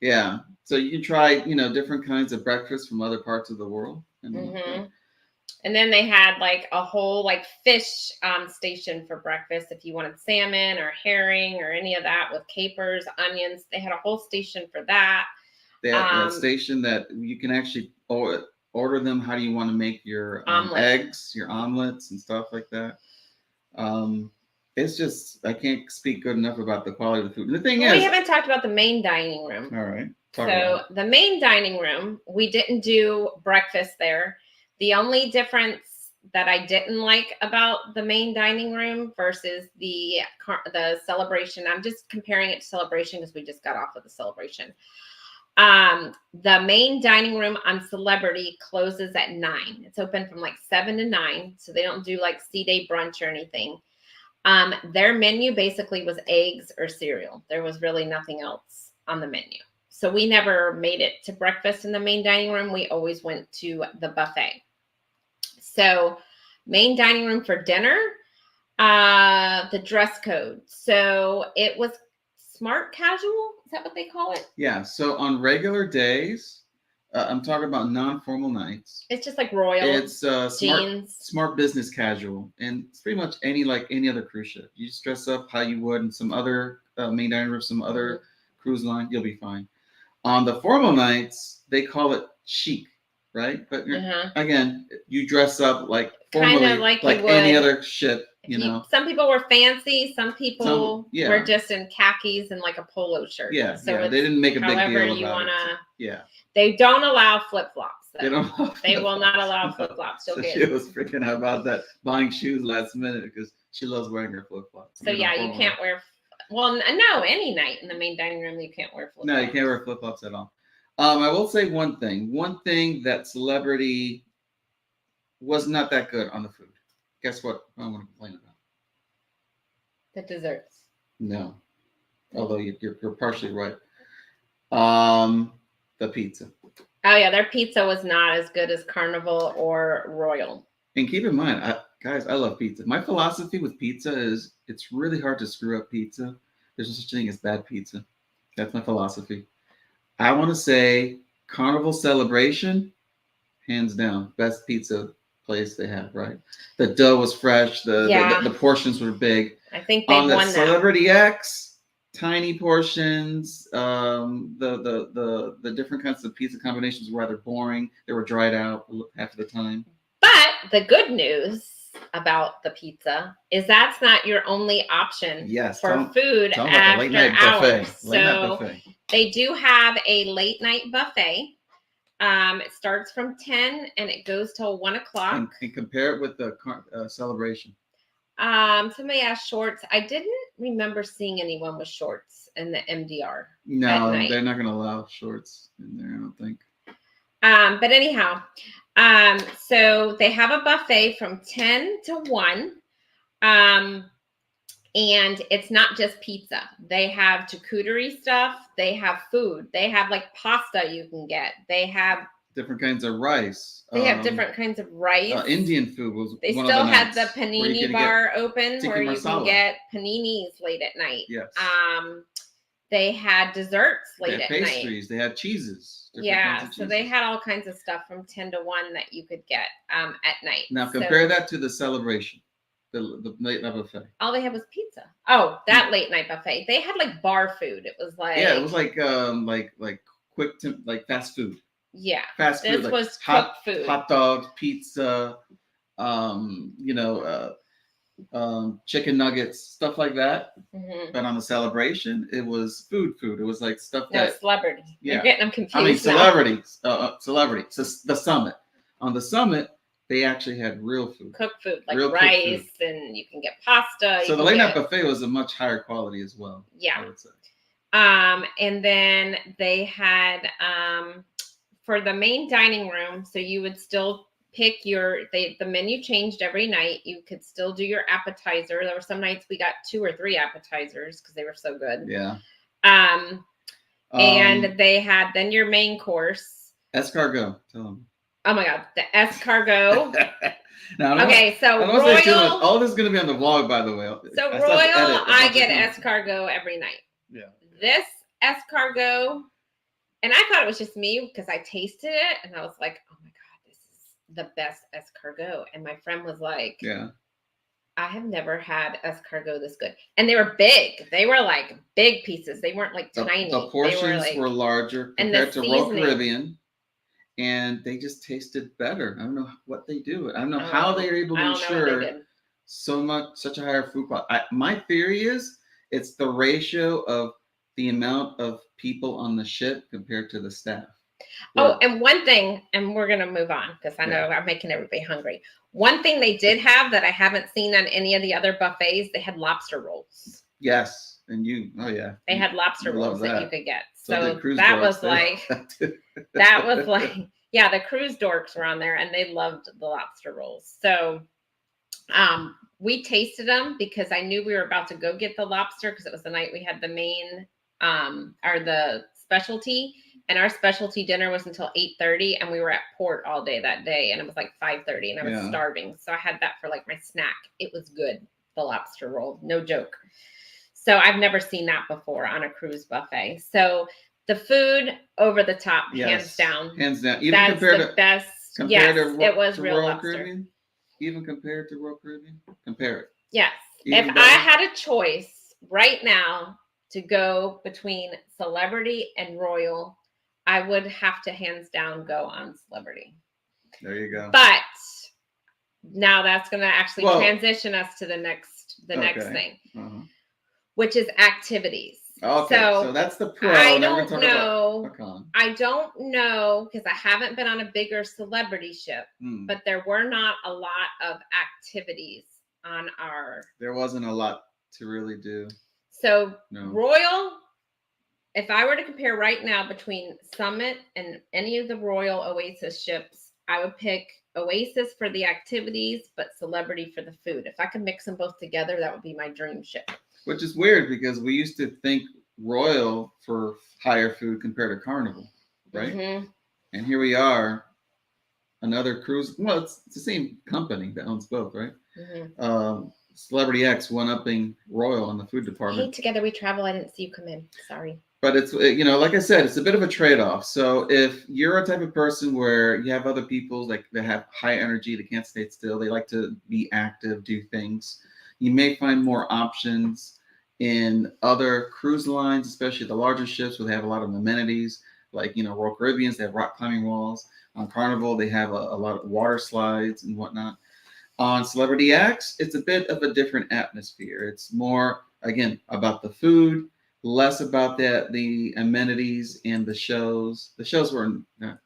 Yeah. So you can try, different kinds of breakfast from other parts of the world. Mm-hmm. And then they had like a whole like fish station for breakfast. If you wanted salmon or herring or any of that with capers, onions, they had a whole station for that. They had a station that you can actually order them. How do you want to make your eggs, your omelets and stuff like that? It's just, I can't speak good enough about the quality of the food. And the thing is, we haven't talked about the main dining room. All right. So the main dining room, we didn't do breakfast there. The only difference that I didn't like about the main dining room versus the Celebration, I'm just comparing it to Celebration because we just got off of the Celebration. The main dining room on Celebrity closes at 9. It's open from like 7 to 9. So they don't do like C-Day brunch or anything. Their menu basically was eggs or cereal. There was really nothing else on the menu. So we never made it to breakfast in the main dining room. We always went to the buffet. So main dining room for dinner, the dress code. So it was smart casual. Is that what they call it? Yeah. So on regular days, I'm talking about non-formal nights. It's just like royal. It's smart business casual, and it's pretty much any other cruise ship. You just dress up how you would in some other main dining room, some other cruise line, you'll be fine. On the formal nights, they call it chic, right? But again, you dress up like formally, like any other ship. You know, some people were fancy, some people were just in khakis and like a polo shirt. Yeah, so they didn't make a big deal about it. However you want to. They don't allow flip-flops. They don't. They will not allow flip-flops. So she was freaking out about that, buying shoes last minute because she loves wearing her flip-flops. So you can't wear. Well, no, any night in the main dining room you can't wear flip-flops. No, you can't wear flip-flops at all. I will say one thing. One thing that Celebrity was not that good on the food. Guess what? I want to complain about the desserts. No, although you're partially right. The pizza. Oh yeah, their pizza was not as good as Carnival or Royal. And keep in mind, guys, I love pizza. My philosophy with pizza is it's really hard to screw up pizza. There's no such thing as bad pizza. That's my philosophy. I want to say Carnival Celebration, hands down, best pizza place they have, right? The dough was fresh. The portions were big. I think they won that. Celebrity X, tiny portions. The different kinds of pizza combinations were rather boring. They were dried out half of the time. But the good news about the pizza is that's not your only option for food after hours. So they do have a late night buffet. It starts from 10 and it goes till 1 o'clock. And compare it with the Celebration. Somebody asked shorts. I didn't remember seeing anyone with shorts in the MDR. No, they're not going to allow shorts in there, I don't think. But anyhow, so they have a buffet from 10 to 1. And it's not just pizza. They have charcuterie stuff. They have food. They have like pasta you can get. They have different kinds of rice. They have different kinds of rice. Indian food was. They one still of the had the panini bar open where you masala. can get paninis late at night. Yes. They had desserts late at night. Pastries. They had cheeses. Yeah, so they had all kinds of stuff from 10 to 1 that you could get at night. Now compare that to the Celebration. The late night buffet. All they had was pizza. Oh, that late night buffet. They had like bar food. It was like it was like quick like fast food. Yeah, fast food. This was cooked food. Hot dogs, pizza, chicken nuggets, stuff like that. Mm-hmm. But on the Celebration, it was food. It was like stuff that Celebrity. Yeah, you're getting them confused. I mean, celebrities. Celebrity. So the Summit. On the Summit, they actually had real food. Cooked food, like rice, and you can get pasta. So the late night buffet was a much higher quality as well. Yeah. I would say. And then they had for the main dining room, so you would still pick the menu changed every night. You could still do your appetizer. There were some nights we got 2 or 3 appetizers because they were so good. Yeah. And they had then your main course. Escargot. Tell them. Oh my God, the escargot. Now, so Royal. All this is going to be on the vlog, by the way. So Royal, I get escargot every night. Yeah. This escargot, and I thought it was just me because I tasted it and I was like, oh my God, this is the best escargot. And my friend was like, yeah, I have never had escargot this good. And they were big. They were like big pieces. They weren't like tiny. The portions were larger compared to Royal Caribbean. And they just tasted better. I don't know what they do. I don't know how they're able to ensure such a higher food quality. My theory is it's the ratio of the amount of people on the ship compared to the staff. And one thing, and we're going to move on because I know I'm making everybody hungry. One thing they did have that I haven't seen on any of the other buffets, they had lobster rolls. Yes. And they had lobster rolls that you could get. So the that was like, the cruise dorks were on there and they loved the lobster rolls. So we tasted them because I knew we were about to go get the lobster because it was the night we had the main or the specialty, and our specialty dinner was until 8:30 and we were at port all day that day and it was like 5:30 and I was starving. So I had that for like my snack. It was good. The lobster roll, no joke. So I've never seen that before on a cruise buffet. So Yeah. The food over the top, Yes. hands down. Hands down. Even That's compared the to best. compared Yes, to it was real Royal lobster. Caribbean. Even compared to Royal Caribbean, compare it. Yes. Even If better? I had a choice right now to go between Celebrity and Royal, I would have to hands down go on Celebrity. There you go. But now that's going to actually Well, transition us to the next thing, which is activities. Okay, so that's the pro. I now don't we're know. About con. I don't know because I haven't been on a bigger Celebrity ship, but there were not a lot of activities on our. There wasn't a lot to really do. So Royal, if I were to compare right now between Summit and any of the Royal Oasis ships, I would pick Oasis for the activities, but Celebrity for the food. If I could mix them both together, that would be my dream ship. Which is weird because we used to think Royal for higher food compared to Carnival, right? Mm-hmm. And here we are, another cruise. Well, it's the same company that owns both, right? Mm-hmm. Celebrity X one-upping Royal in the food department. Hey, Together We Travel. I didn't see you come in. Sorry. But it's, like I said, it's a bit of a trade-off. So if you're a type of person where you have other people that have high energy, they can't stay still, they like to be active, do things, you may find more options in other cruise lines, especially the larger ships where they have a lot of amenities, like, Royal Caribbeans, they have rock climbing walls. On Carnival, they have a lot of water slides and whatnot. On Celebrity X, it's a bit of a different atmosphere. It's more, again, about the food, less about the amenities and the shows. The shows were not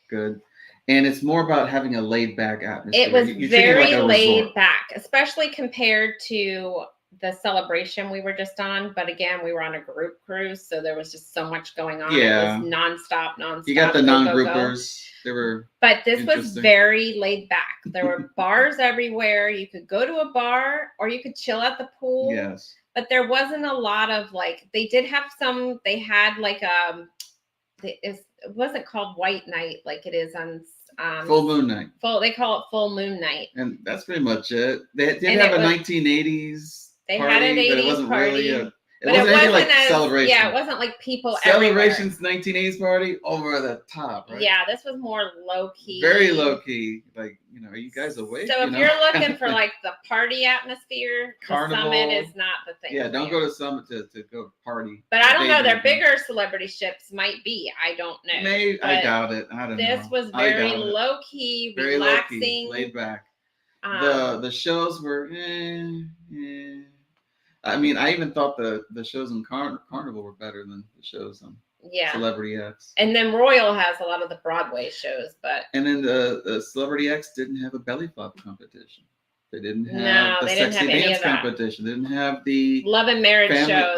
good. And it's more about having a laid-back atmosphere. It was very laid back, especially compared to the Celebration we were just on. But again, we were on a group cruise, so there was just so much going on. Yeah. It was nonstop. You got the non-groupers. They were But this was very laid back. There were bars everywhere. You could go to a bar or you could chill at the pool. Yes. But there wasn't a lot of they did have some, they had it wasn't called White Night like it is on Full Moon Night. They call it Full Moon Night. And that's pretty much it. They did have a 1980s They party, had an 80s but it wasn't party. Really it wasn't like Celebration. Yeah, it wasn't like people Celebration's 1980s party over the top, right? Yeah, this was more low key. Very low key. Like, are you guys awake? So if you're looking for the party atmosphere, Carnival, the Summit is not the thing. Yeah, don't go to Summit to go party. But I don't know. Their bigger Celebrity ships might be. I don't know. Maybe I doubt it. I don't know. This was very low key, very relaxing, low key, laid back. The shows were. I mean, I even thought the shows in Carnival were better than the shows on Celebrity X. And then Royal has a lot of the Broadway shows, but and then the Celebrity X didn't have a belly flop competition. They didn't have the sexy dance competition. They didn't have the Love and Marriage show.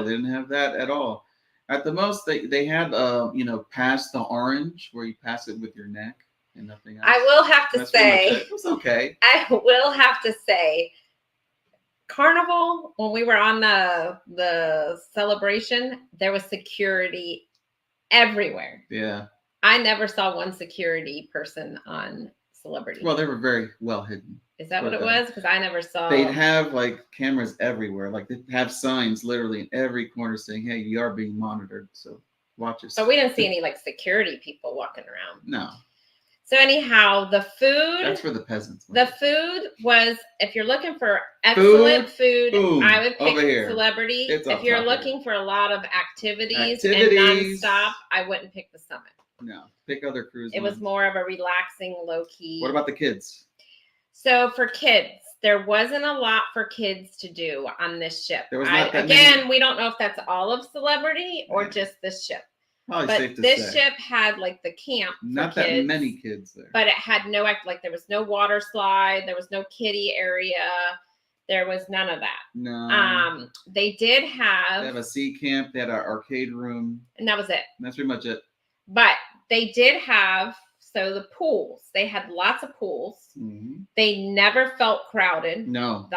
They didn't have that at all. At the most, they had pass the orange, where you pass it with your neck and nothing else. I will have to say it was okay. I will have to say. Carnival, when we were on the Celebration, there was security everywhere. Yeah. I never saw one security person on Celebrity. Well, they were very well hidden. Is that what it was? Because I never saw. They'd have cameras everywhere. They'd have signs literally in every corner saying, "Hey, you are being monitored, so watch yourself." But we didn't see any security people walking around. No. So anyhow, the food. That's for the peasants. The food was, if you're looking for excellent food, I would pick Celebrity. If you're looking for a lot of activities and nonstop, I wouldn't pick the Summit. No, pick other cruise lines. It was more of a relaxing, low key. What about the kids? So for kids, there wasn't a lot for kids to do on this ship. There was not that again, many. We don't know if that's all of Celebrity or just this ship. Probably but safe to this say. ship had the camp. Not for that kids, many kids there. But it had no there was no water slide, there was no kiddie area, there was none of that. No. They did have. They have a sea camp. They had an arcade room. And that was it. And that's pretty much it. But they did have the pools. They had lots of pools. Mm-hmm. They never felt crowded. No.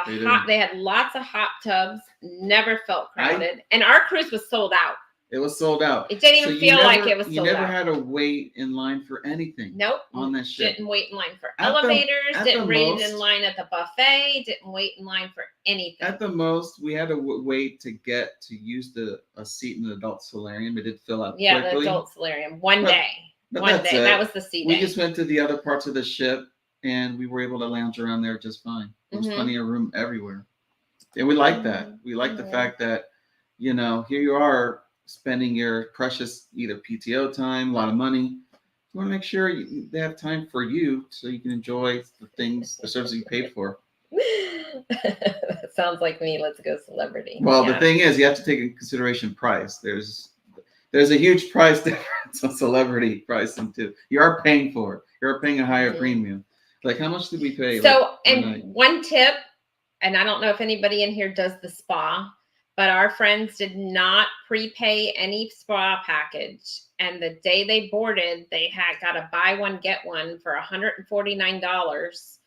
They had lots of hot tubs. Never felt crowded. And our cruise was sold out. It was sold out. It didn't even feel like it was sold out. You never had to wait in line for anything. Nope. On that ship. Didn't wait in line for elevators. Didn't wait in line at the buffet. Didn't wait in line for anything. At the most, we had to wait to get to use a seat in the adult solarium. It did fill out quickly. The adult solarium. One day. That was the sea day. We just went to the other parts of the ship, and we were able to lounge around there just fine. There was plenty of room everywhere. And we like that. We like the fact that, you know, here you are spending your precious either PTO time, a lot of money. You want to make sure they have time for you so you can enjoy the services you paid for. That sounds like me. Let's go celebrity. Well, the thing is, you have to take into consideration price. There's a huge price difference on celebrity pricing too. You are paying for it. You're paying a higher premium. Like, how much did we pay? So, one tip, and I don't know if anybody in here does the spa, but our friends did not prepay any spa package. And the day they boarded, they got a buy one, get one for $149.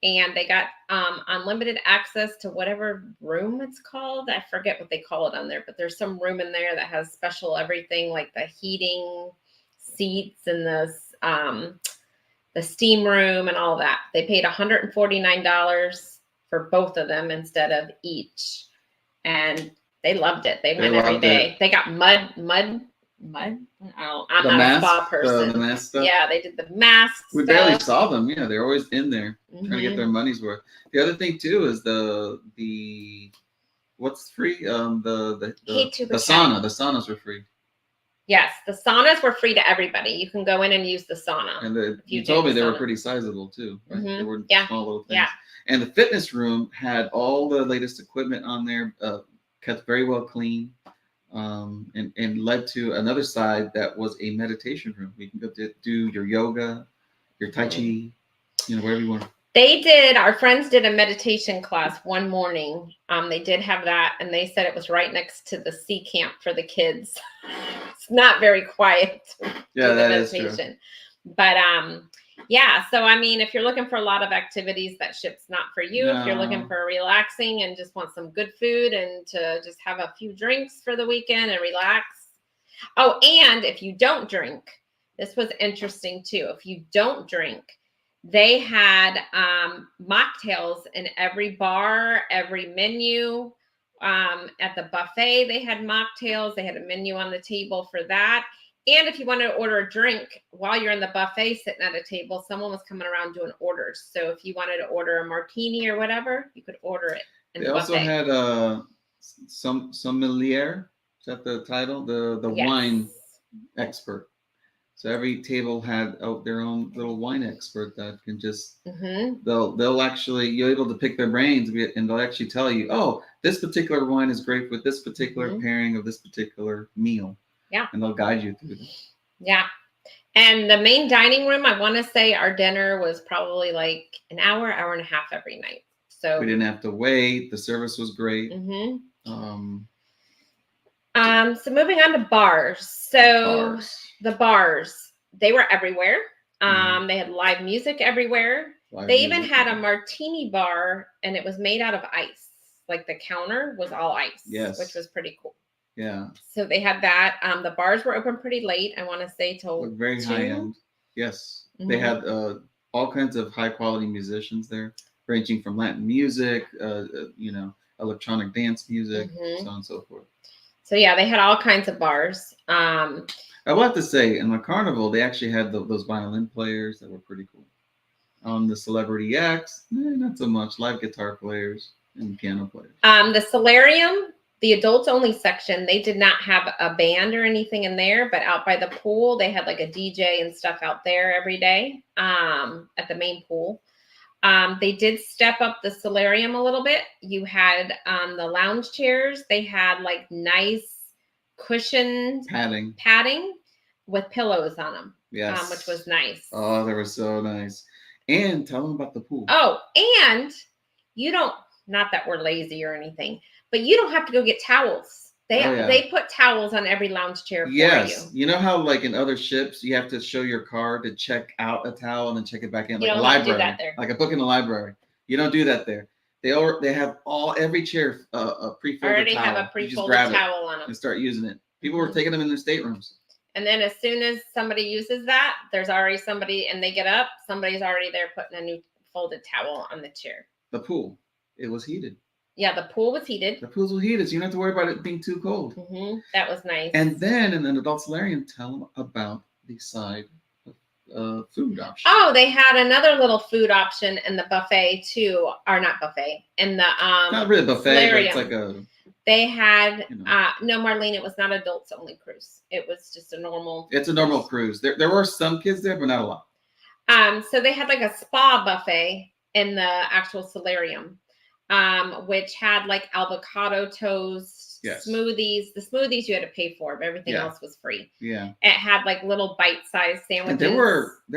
And they got unlimited access to whatever room it's called. I forget what they call it on there, but there's some room in there that has special everything, like the heating seats and the steam room and all that. They paid $149 for both of them instead of each. And they loved it. They went every day. They got mud. I'm not a spa person. The mask stuff. Yeah, they did the masks. We barely saw them. Yeah, they're always in there trying to get their money's worth. The other thing too is the what's free? The sauna. The saunas were free. Yes, the saunas were free to everybody. You can go in and use the sauna. And you told me they were pretty sizable too, right? They were small little things. Yeah. And the fitness room had all the latest equipment on there, kept very well clean, and led to another side that was a meditation room. You can go to do your yoga, your tai chi, wherever you want. Our friends did a meditation class one morning. They did have that, and they said it was right next to the sea camp for the kids. It's not very quiet. Yeah, that is true. But yeah, so I mean, if you're looking for a lot of activities, that ship's not for you. No. If you're looking for relaxing and just want some good food and to just have a few drinks for the weekend and relax. Oh, and if you don't drink, this was interesting too. If you don't drink, they had mocktails in every bar, every menu. At the buffet, they had mocktails. They had a menu on the table for that. And if you wanted to order a drink while you're in the buffet sitting at a table, someone was coming around doing orders. So if you wanted to order a martini or whatever, you could order it in the buffet. They also had sommelier. Is that the title? The yes. Wine expert. So every table had their own little wine expert that can just they'll actually, you're able to pick their brains and they'll actually tell you, oh, this particular wine is great with this particular pairing of this particular meal. Yeah. And they'll guide you through this. Yeah. And the main dining room, I want to say our dinner was probably like an hour and a half every night. So we didn't have to wait. The service was great. So moving on to bars. So the bars, they were everywhere. They had live music everywhere. They even had a martini bar, and it was made out of ice. Like the counter was all ice, which was pretty cool. Yeah. So they had that. The bars were open pretty late. I want to say till very 2. High end. Yes. They had all kinds of high quality musicians there, ranging from Latin music, electronic dance music, so on and so forth. So yeah, they had all kinds of bars. I will have to say, in the carnival, they actually had those violin players that were pretty cool. On the Celebrity X, not so much. Live guitar players and piano players. The solarium, the adults only section, they did not have a band or anything in there, but out by the pool, they had like a DJ and stuff out there every day at the main pool. They did step up the solarium a little bit. You had the lounge chairs. They had like nice cushioned padding with pillows on them. Yes. Which was nice. Oh, they were so nice. And tell them about the pool. Oh, and you don't, not that we're lazy or anything, but you don't have to go get towels. They put towels on every lounge chair for you. You know how like in other ships you have to show your card to check out a towel and then check it back in, like a library, do that there. Like a book in a library. You don't do that there. They have every chair pre-filled already towel. Have a pre-folded towel on them and start using it. People were taking them in their staterooms. And then as soon as somebody uses that, there's already somebody, and they get up, somebody's already there putting a new folded towel on the chair. The pool, it was heated. Yeah, the pool was heated. The pools were heated, so you don't have to worry about it being too cold. That was nice. And then in an adult solarium, tell them about the side food option. Oh, they had another little food option in the buffet too, or not buffet, in the not really buffet, solarium. but it's like a. They had no, Marlene. It was not adults only cruise. It was just a normal. It's a normal cruise. There were some kids there, but not a lot. So they had like a spa buffet in the actual solarium, which had like avocado toast, smoothies. The smoothies you had to pay for, but everything else was free. Yeah. It had like little bite-sized sandwiches. And they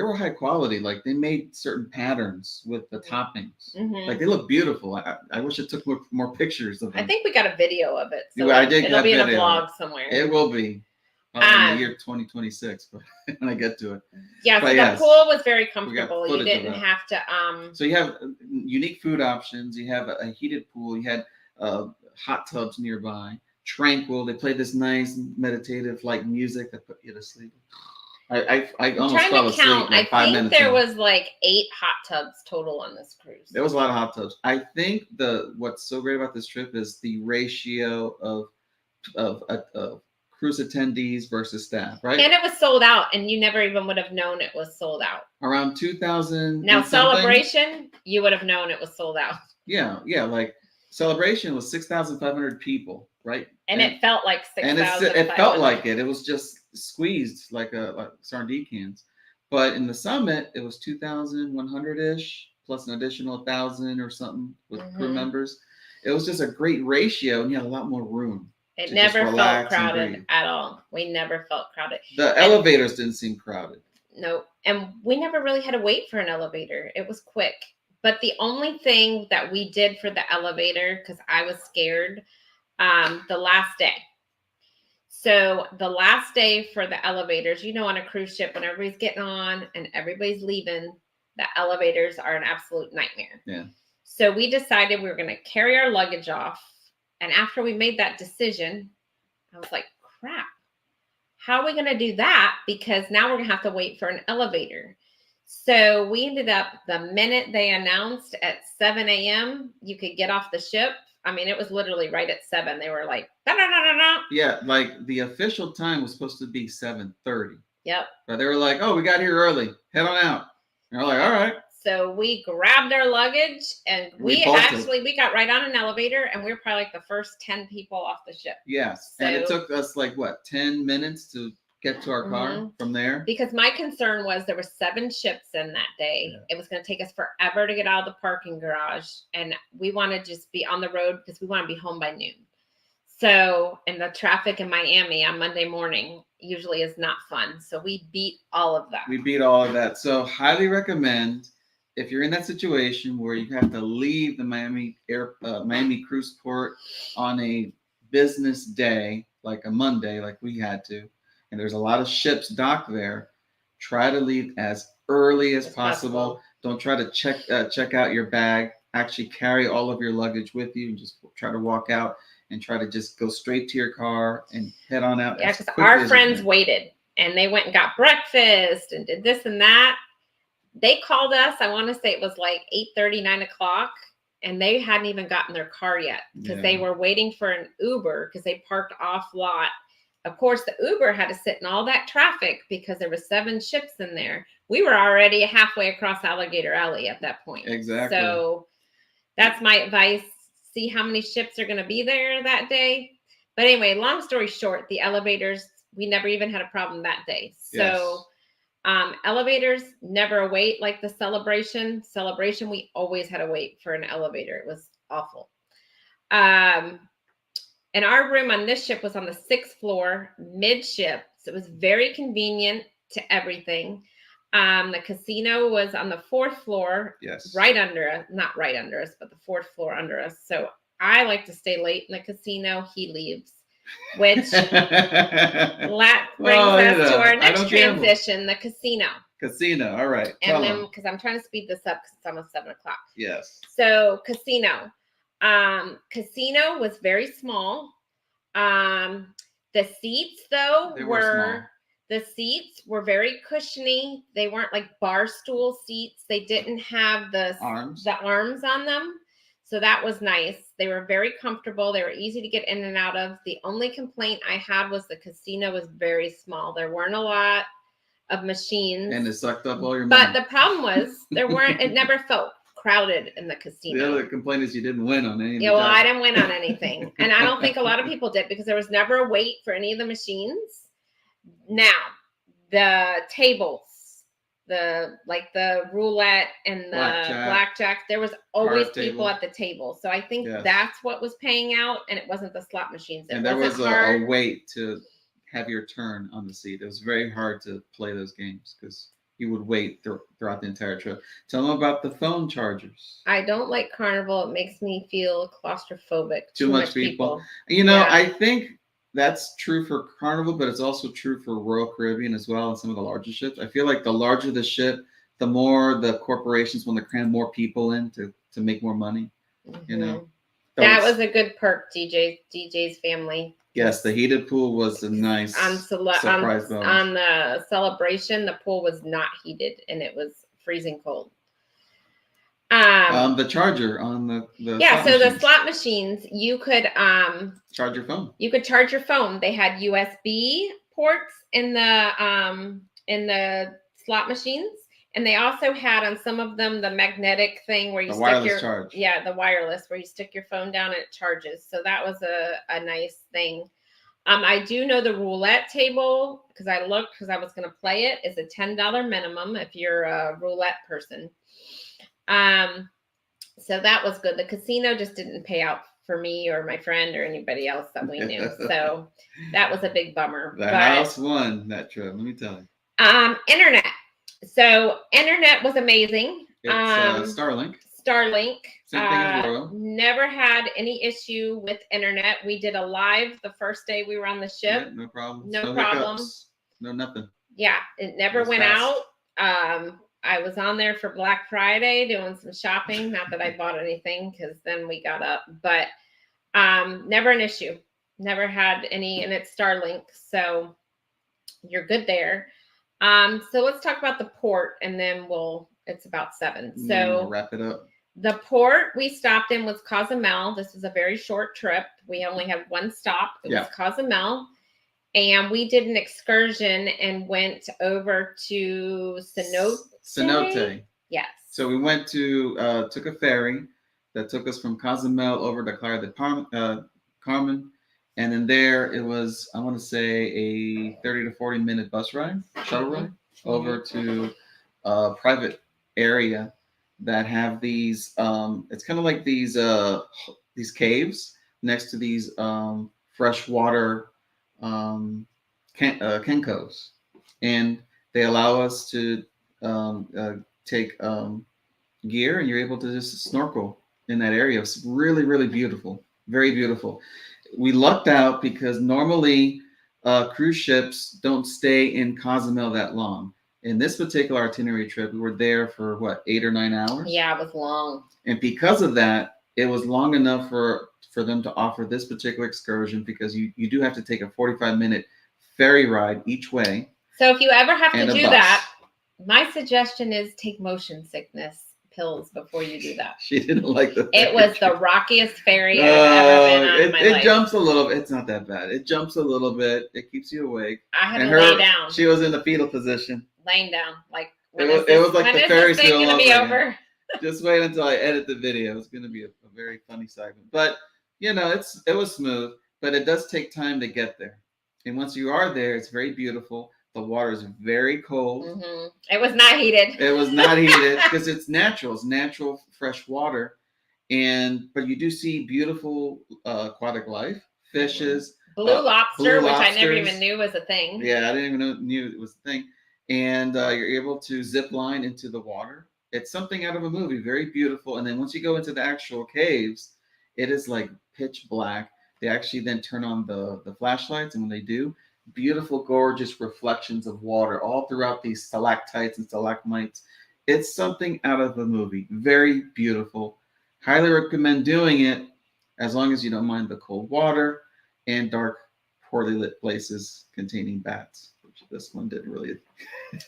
were high quality. Like they made certain patterns with the toppings. Like they look beautiful. I wish it took more pictures of them. I think we got a video of it. So I did. It'll be in a vlog somewhere. It will be. In the year 2026, but when I get to it. Yeah, so the pool was very comfortable. You didn't have to. So you have unique food options. You have a heated pool. You had hot tubs nearby. Tranquil. They played this nice meditative like music that put you to sleep. I almost fell asleep. Like I think there was like 8 hot tubs total on this cruise. There was a lot of hot tubs. I think what's so great about this trip is the ratio of cruise attendees versus staff, right? And it was sold out, and you never even would have known it was sold out. Around 2,000. Now Celebration, you would have known it was sold out. Yeah. Like Celebration was 6,500 people, right? And it felt like 6,000. And it felt like it. It was just squeezed like sardine cans. But in the Summit, it was 2,100-ish plus an additional 1,000 or something with crew members. It was just a great ratio, and you had a lot more room. It never felt crowded at all. We never felt crowded. The elevators didn't seem crowded. No. And we never really had to wait for an elevator. It was quick. But the only thing that we did for the elevator, because I was scared, the last day. So the last day for the elevators, on a cruise ship, when everybody's getting on and everybody's leaving, the elevators are an absolute nightmare. Yeah. So we decided we were going to carry our luggage off. And after we made that decision, I was like, crap, how are we going to do that? Because now we're going to have to wait for an elevator. So we ended up, the minute they announced at 7 a.m., you could get off the ship. I mean, it was literally right at 7. They were like, da-da-da-da-da. Yeah, like the official time was supposed to be 7:30. Yep. But they were like, oh, we got here early. Head on out. And we're like, all right. So we grabbed our luggage, and we got right on an elevator, and we were probably like the first 10 people off the ship. Yes. So, and it took us 10 minutes to get to our car from there? Because my concern was there were 7 ships in that day. Yeah. It was going to take us forever to get out of the parking garage, and we want to just be on the road because we want to be home by noon. So, and the traffic in Miami on Monday morning usually is not fun. So we beat all of that. So highly recommend, if you're in that situation where you have to leave the Miami cruise port on a business day, like a Monday, like we had to, and there's a lot of ships docked there, try to leave as early as possible. Don't try to check out your bag. Actually carry all of your luggage with you, and just try to walk out and try to just go straight to your car and head on out. Yeah, because our friends waited, and they went and got breakfast and did this and that. They called us, I want to say it was like 8:30, 9 o'clock, and they hadn't even gotten their car yet because they were waiting for an Uber because they parked off lot. Of course, the Uber had to sit in all that traffic because there were 7 ships in there. We were already halfway across Alligator Alley at that point. Exactly. So that's my advice. See how many ships are going to be there that day. But anyway, long story short, the elevators, we never even had a problem that day. So elevators, never wait like the Celebration. Celebration, we always had to wait for an elevator. It was awful. And our room on this ship was on the 6th floor, midship. So it was very convenient to everything. The casino was on the 4th floor, right under us, not right under us, but the 4th floor under us. So I like to stay late in the casino. He leaves, which brings us to our next transition, the casino. Casino, all right. And then, because I'm trying to speed this up because it's almost 7 o'clock. Yes. So casino. Casino was very small. There The seats, though, small. the seats were very cushiony. They weren't like bar stool seats. They didn't have the arms on them. So that was nice. They were very comfortable. They were easy to get in and out of. The only complaint I had was the casino was very small. There weren't a lot of machines. And it sucked up all your money. But the problem was it never felt crowded in the casino. The other complaint is you didn't win on anything. Yeah, well, I didn't win on anything. And I don't think a lot of people did because there was never a wait for any of the machines. Now, the tables, the roulette and the blackjack, there was always people at the table. So I think that's what was paying out, and it wasn't the slot machines. And there was a wait to have your turn on the seat. It was very hard to play those games because you would wait throughout the entire trip. Tell them about the phone chargers. I don't like Carnival. It makes me feel claustrophobic. Too much people. You know, I think that's true for Carnival, but it's also true for Royal Caribbean as well, and some of the larger ships. I feel like the larger the ship, the more the corporations want to cram more people in to make more money. Mm-hmm. You know, that was a good perk. DJ's family. Yes, the heated pool was a nice surprise bonus. On the Celebration, the pool was not heated and it was freezing cold. The charger on the the slot machines, you could charge your phone. You could charge your phone. They had USB ports in the slot machines, and they also had on some of them the magnetic thing where you stick your charge. Yeah, the wireless where you stick your phone down and it charges. So that was a nice thing. I do know the roulette table because I looked because I was going to play it is a $10 minimum if you're a roulette person. So that was good. The casino just didn't pay out for me or my friend or anybody else that we knew. So that was a big bummer. The house won that trip, let me tell you. Internet. So internet was amazing. It's Starlink. Same thing as Royal. Never had any issue with internet. We did a live the first day we were on the ship. Yeah, no problem. No problem. Hiccups. No nothing. Yeah, it never went out. I was on there for Black Friday doing some shopping. Not that I bought anything because then we got up, but never an issue. Never had any, and it's Starlink, so you're good there. So let's talk about the port, and then it's about 7. So we'll wrap it up. The port we stopped in was Cozumel. This was a very short trip. We only had one stop. It was Cozumel. And we did an excursion and went over to Cenote. Yes. So we went took a ferry that took us from Cozumel over to Playa del Carmen. And then there it was, I want to say, a 30 to 40 minute bus ride, shuttle ride, over to a private area that have these, it's kind of like these caves next to these freshwater kenkos. And they allow us to take gear, and you're able to just snorkel in that area. It's really, really beautiful. Very beautiful. We lucked out because normally cruise ships don't stay in Cozumel that long. In this particular itinerary trip, we were there for 8 or 9 hours? Yeah, it was long. And because of that, it was long enough for them to offer this particular excursion because you do have to take a 45-minute ferry ride each way. So if you ever have to do that, my suggestion is take motion sickness pills before you do that. She didn't like the ferry. It was the rockiest ferry I've ever been on in my life. It jumps a little bit. It's not that bad. It jumps a little bit. It keeps you awake. I had to lay down. She was in the fetal position. Laying down. Like, it was like the Ferris wheel. Going to be over? Just wait until I edit the video. It's going to be a very funny segment. But, it was smooth, but it does take time to get there. And once you are there, it's very beautiful. The water is very cold. Mm-hmm. It was not heated. It was not heated because it's natural. It's natural fresh water. But you do see beautiful aquatic life, fishes. Blue lobster, which I never even knew was a thing. Yeah, I didn't even knew it was a thing. And you're able to zip line into the water. It's something out of a movie, very beautiful. And then once you go into the actual caves, it is like pitch black. They actually then turn on the flashlights, and when they do, beautiful, gorgeous reflections of water all throughout these stalactites and stalagmites. It's something out of a movie. Very beautiful. Highly recommend doing it as long as you don't mind the cold water and dark poorly lit places containing bats, which this one didn't really.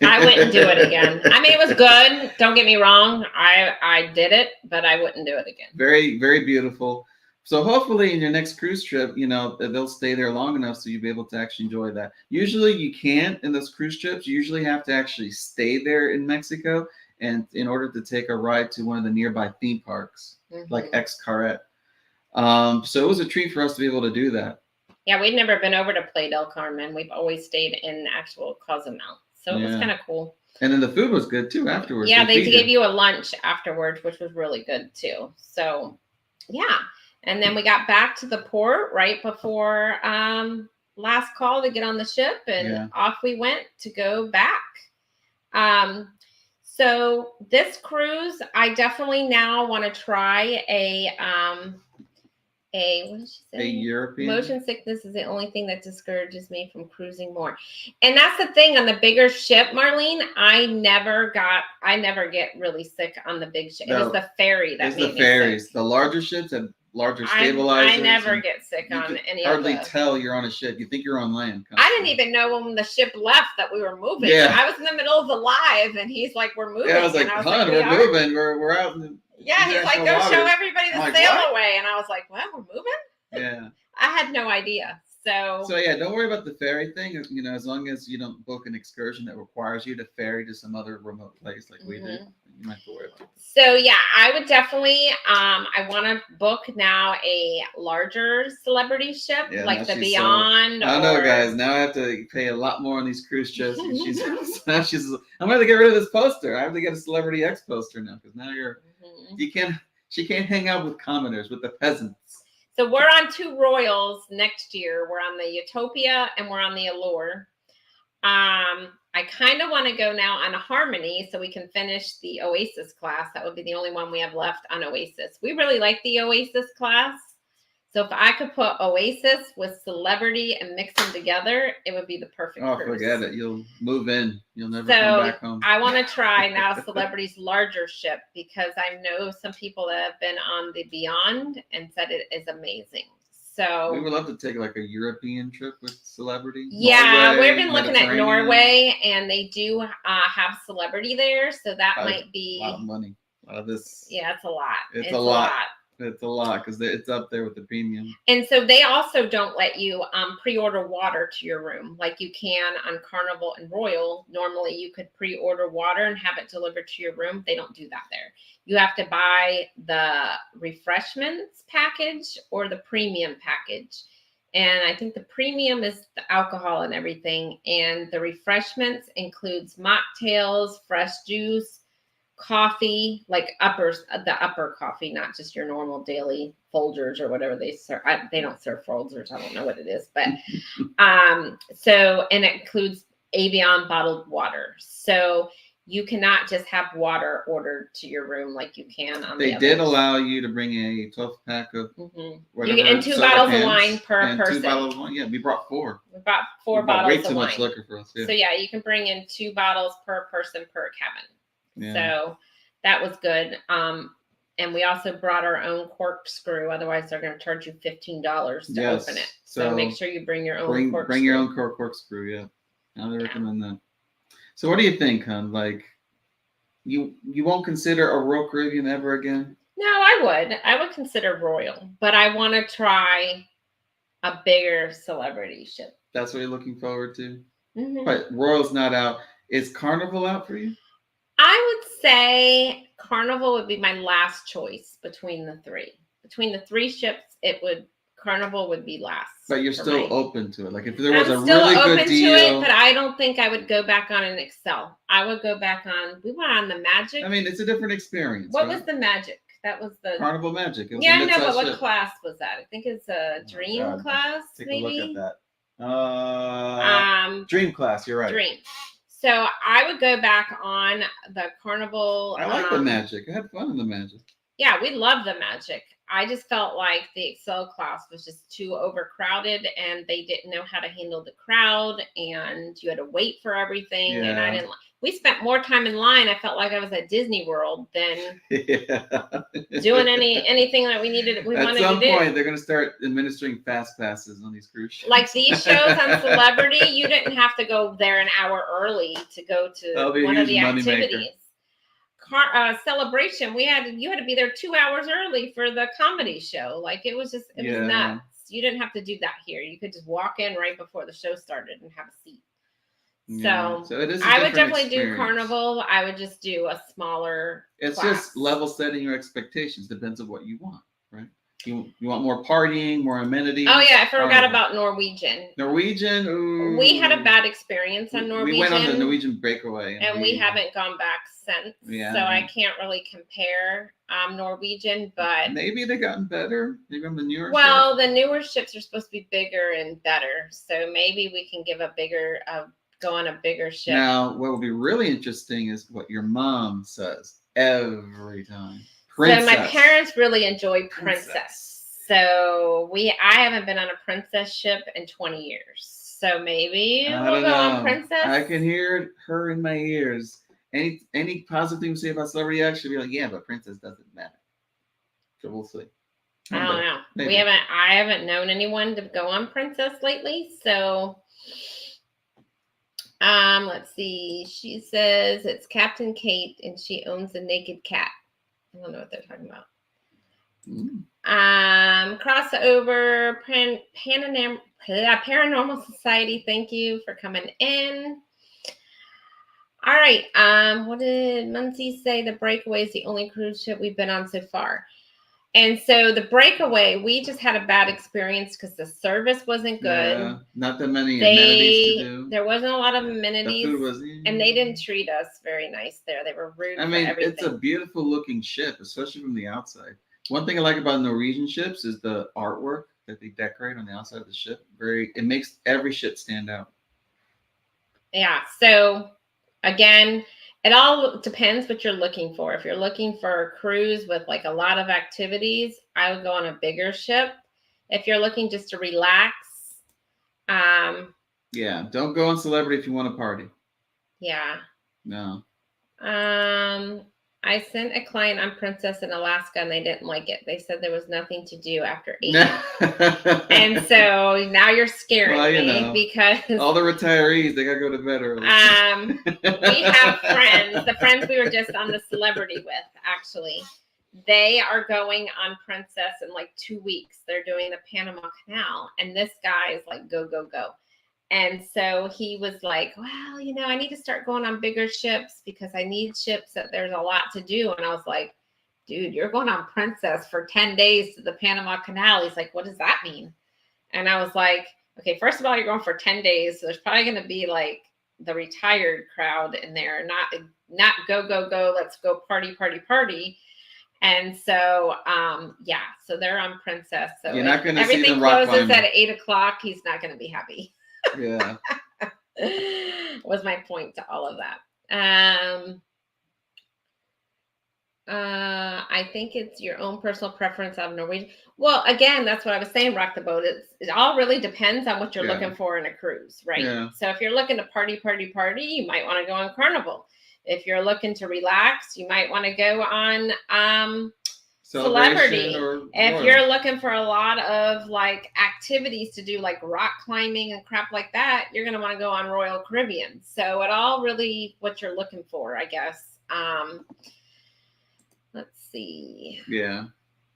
I wouldn't do it again. I mean, it was good. Don't get me wrong. I did it, but I wouldn't do it again. Very, very beautiful. So hopefully in your next cruise trip, you know, they'll stay there long enough so you'll be able to actually enjoy that. Usually you can't in those cruise trips. You usually have to actually stay there in Mexico and in order to take a ride to one of the nearby theme parks, like Xcaret. So it was a treat for us to be able to do that. Yeah, we'd never been over to Playa del Carmen. We've always stayed in actual Cozumel. So it was kind of cool. And then the food was good too afterwards. Yeah, they gave you a lunch afterwards, which was really good too. So yeah. And then we got back to the port right before last call to get on the ship, and off we went to go back. So this cruise, I definitely now want to try a what did she say? A European. Motion sickness is the only thing that discourages me from cruising more. And that's the thing on the bigger ship, Marlene. I never get really sick on the big ship. It was the ferry that made me sick. It's the ferries. The larger ships have larger stabilizers. I never get sick on any of those. Hardly tell you're on a ship. You think you're on land. I didn't even know when the ship left that we were moving. Yeah. I was in the middle of the live, and he's like, "We're moving." Yeah, I was like, "Hon, we're moving. We're out in the." Yeah, he's like, "Go show everybody the sailaway," and I was like, "What? We're moving?" Yeah. I had no idea. So yeah, don't worry about the ferry thing. You know, as long as you don't book an excursion that requires you to ferry to some other remote place like we did, you might have to worry about it. So yeah, I would definitely. I want to book now a larger celebrity ship, like the Beyond. I know, guys. Now I have to pay a lot more on these cruise ships. I'm going to get rid of this poster. I have to get a Celebrity X poster now because now she can't hang out with commoners, with the peasants. So we're on 2 Royals next year. We're on the Utopia and we're on the Allure. I kind of want to go now on a Harmony so we can finish the Oasis class. That would be the only one we have left on Oasis. We really like the Oasis class. So if I could put Oasis with Celebrity and mix them together, it would be the perfect cruise. Forget it. You'll move in. You'll never come back home. I want to try now Celebrity's larger ship because I know some people that have been on the Beyond and said it is amazing. So we would love to take like a European trip with Celebrity. Yeah, we've been looking at Norway, and they do have Celebrity there, so that might be a lot of money. A lot of this. Yeah, it's a lot. It's a lot. It's a lot because it's up there with the premium. And so they also don't let you pre-order water to your room like you can on Carnival and Royal. Normally you could pre-order water and have it delivered to your room. They don't do that there. You have to buy the refreshments package or the premium package. And I think the premium is the alcohol and everything. And the refreshments includes mocktails, fresh juice, coffee, like the upper coffee, not just your normal daily Folgers or whatever they serve. They don't serve Folgers. I don't know what it is, but and it includes Avion bottled water. So you cannot just have water ordered to your room like you can on They did allow you to bring a 12-pack of you get and 2 bottles of wine per person. 2 bottles of wine. Yeah, we brought 4. We brought 4 bottles way of too wine. Much liquor for us. Yeah. So yeah, you can bring in 2 bottles per person per cabin. Yeah. So that was good. And we also brought our own corkscrew. Otherwise, they're going to charge you $15 to open it. So make sure you bring your own corkscrew. Bring your own corkscrew. Yeah, I would recommend that. So, what do you think, hon? Like, you won't consider a Royal Caribbean ever again? No, I would. I would consider Royal, but I want to try a bigger celebrity ship. That's what you're looking forward to. But Royal's not out. Is Carnival out for you? I would say Carnival would be my last choice between the 3. Between the 3 ships, Carnival would be last. But you're still open to it. Like if there was a really good deal. I'm still open to it, but I don't think I would go back on an Excel. I would go back on. We went on the Magic. I mean, it's a different experience. What was the Magic? That was the Carnival Magic. Yeah, I know, but what class was that? I think it's a Dream class. Take maybe. A look at that. Dream class. You're right. Dream. So I would go back on the Carnival. I like the Magic. I had fun in the Magic. Yeah, we love the Magic. I just felt like the Excel class was just too overcrowded and they didn't know how to handle the crowd and you had to wait for everything. Yeah. And I didn't we spent more time in line. I felt like I was at Disney World than Yeah. doing anything that we wanted to do. At some point, they're going to start administering fast passes on these cruise ships. Like these shows on Celebrity, you didn't have to go there an hour early to go to one of the activities. Celebration, you had to be there 2 hours early for the comedy show. Like it was nuts. You didn't have to do that here. You could just walk in right before the show started and have a seat. Yeah. So it is. I would definitely do Carnival. I would just do a smaller. It's class. Just level setting your expectations. Depends on what you want, right? You want more partying, more amenities. Oh yeah, I forgot about Norwegian. Norwegian. Ooh. We had a bad experience on Norwegian. We went on the Norwegian breakaway, and we haven't gone back since. Yeah. So I can't really compare Norwegian, but maybe they've gotten better. Maybe on the newer. Well, the newer ships are supposed to be bigger and better, so maybe we can give go on a bigger ship. Now, what would be really interesting is what your mom says every time. Princess. So my parents really enjoy Princess. So I haven't been on a Princess ship in 20 years. So maybe we'll go on Princess. I can hear her in my ears. Any positive thing to say about Celebrity X, she'll be like, yeah, but Princess doesn't matter. So we'll see. I don't know. Maybe. I haven't known anyone to go on Princess lately. So let's see. She says it's Captain Kate and she owns a naked cat. I don't know what they're talking about. Crossover Paranormal Society. Thank you for coming in. All right. What did Muncie say? The Breakaway is the only cruise ship we've been on so far. And so the Breakaway, we just had a bad experience because the service wasn't good. Yeah, not that many amenities to do. There wasn't a lot of amenities. The food was, and they didn't treat us very nice there. They were rude. I mean, it's a beautiful looking ship, especially from the outside. One thing I like about Norwegian ships is the artwork that they decorate on the outside of the ship. It makes every ship stand out. Yeah. So again, it all depends what you're looking for. If you're looking for a cruise with like a lot of activities, I would go on a bigger ship. If you're looking just to relax, yeah, don't go on Celebrity if you want to party. Yeah. No. I sent a client on Princess in Alaska and they didn't like it. They said there was nothing to do after 8. And so now you're scaring me because all the retirees, they got to go to bed early. We have friends, the friends we were just on the Celebrity with, actually. They are going on Princess in like 2 weeks. They're doing the Panama Canal. And this guy is like, go, go, go. And so he was like, well, I need to start going on bigger ships because I need ships that there's a lot to do. And I was like, dude, you're going on Princess for 10 days to the Panama Canal. He's like, what does that mean? And I was like, okay, first of all, you're going for 10 days. So there's probably going to be like the retired crowd in there, not go, go, go. Let's go party, party, party. And so, so they're on Princess. So you're not going to see everything them rock closes climbing. at 8:00. He's not going to be happy. Yeah. Was my point to all of that. I think it's your own personal preference of Norwegian. Well, again, that's what I was saying, Rock the Boat. It all really depends on what you're looking for in a cruise, right? Yeah. So if you're looking to party, you might want to go on Carnival. If you're looking to relax, you might want to go on Celebrity. If you're looking for a lot of like activities to do, like rock climbing and crap like that, you're going to want to go on Royal Caribbean. So it all really what you're looking for, I guess. Let's see. Yeah.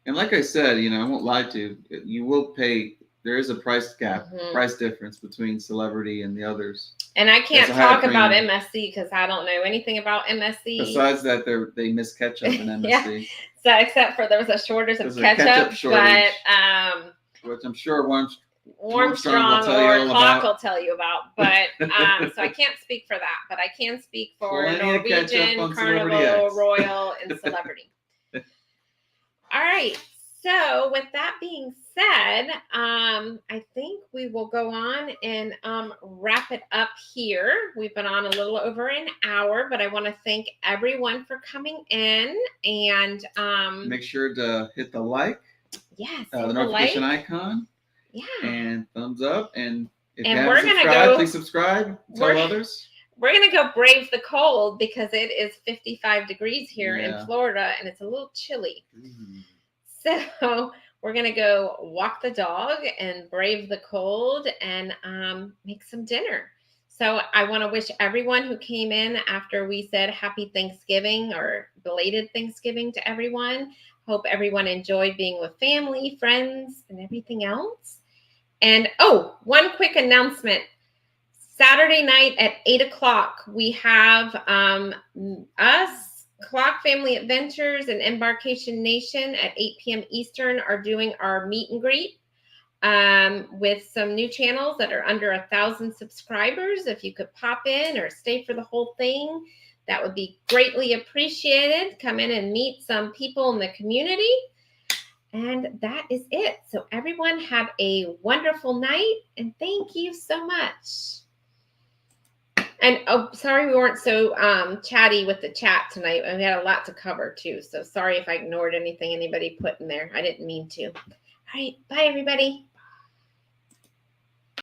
And like I said, I won't lie to you. You will pay. There is a price gap, price difference between Celebrity and the others. And I can't talk about MSC because I don't know anything about MSC. Besides that, they miss ketchup in MSC. Yeah. So except for there was a shortage of ketchup, but which I'm sure Warmstrong or Clock will tell you about. But so I can't speak for that, but I can speak for Norwegian, Carnival, Royal, and Celebrity. All right. So with that being said, I think we will go on and wrap it up here. We've been on a little over an hour, but I want to thank everyone for coming in and make sure to hit the like. Yes, the notification icon. Yeah. And thumbs up. And if and you we're haven't subscribed, please subscribe. Tell others. we're going to go brave the cold because it is 55 degrees here in Florida and it's a little chilly. So we're going to go walk the dog and brave the cold and make some dinner. So I want to wish everyone who came in after we said happy Thanksgiving or belated Thanksgiving to everyone. Hope everyone enjoyed being with family, friends, and everything else. And one quick announcement. Saturday night at 8 o'clock, we have us, Clock Family Adventures and Embarkation Nation at 8 p.m. Eastern are doing our meet and greet with some new channels that are under 1,000 subscribers. If you could pop in or stay for the whole thing, that would be greatly appreciated. Come in and meet some people in the community. And that is it. So everyone have a wonderful night and thank you so much. And sorry we weren't so chatty with the chat tonight. We had a lot to cover too. So sorry if I ignored anything anybody put in there. I didn't mean to. All right. Bye, everybody.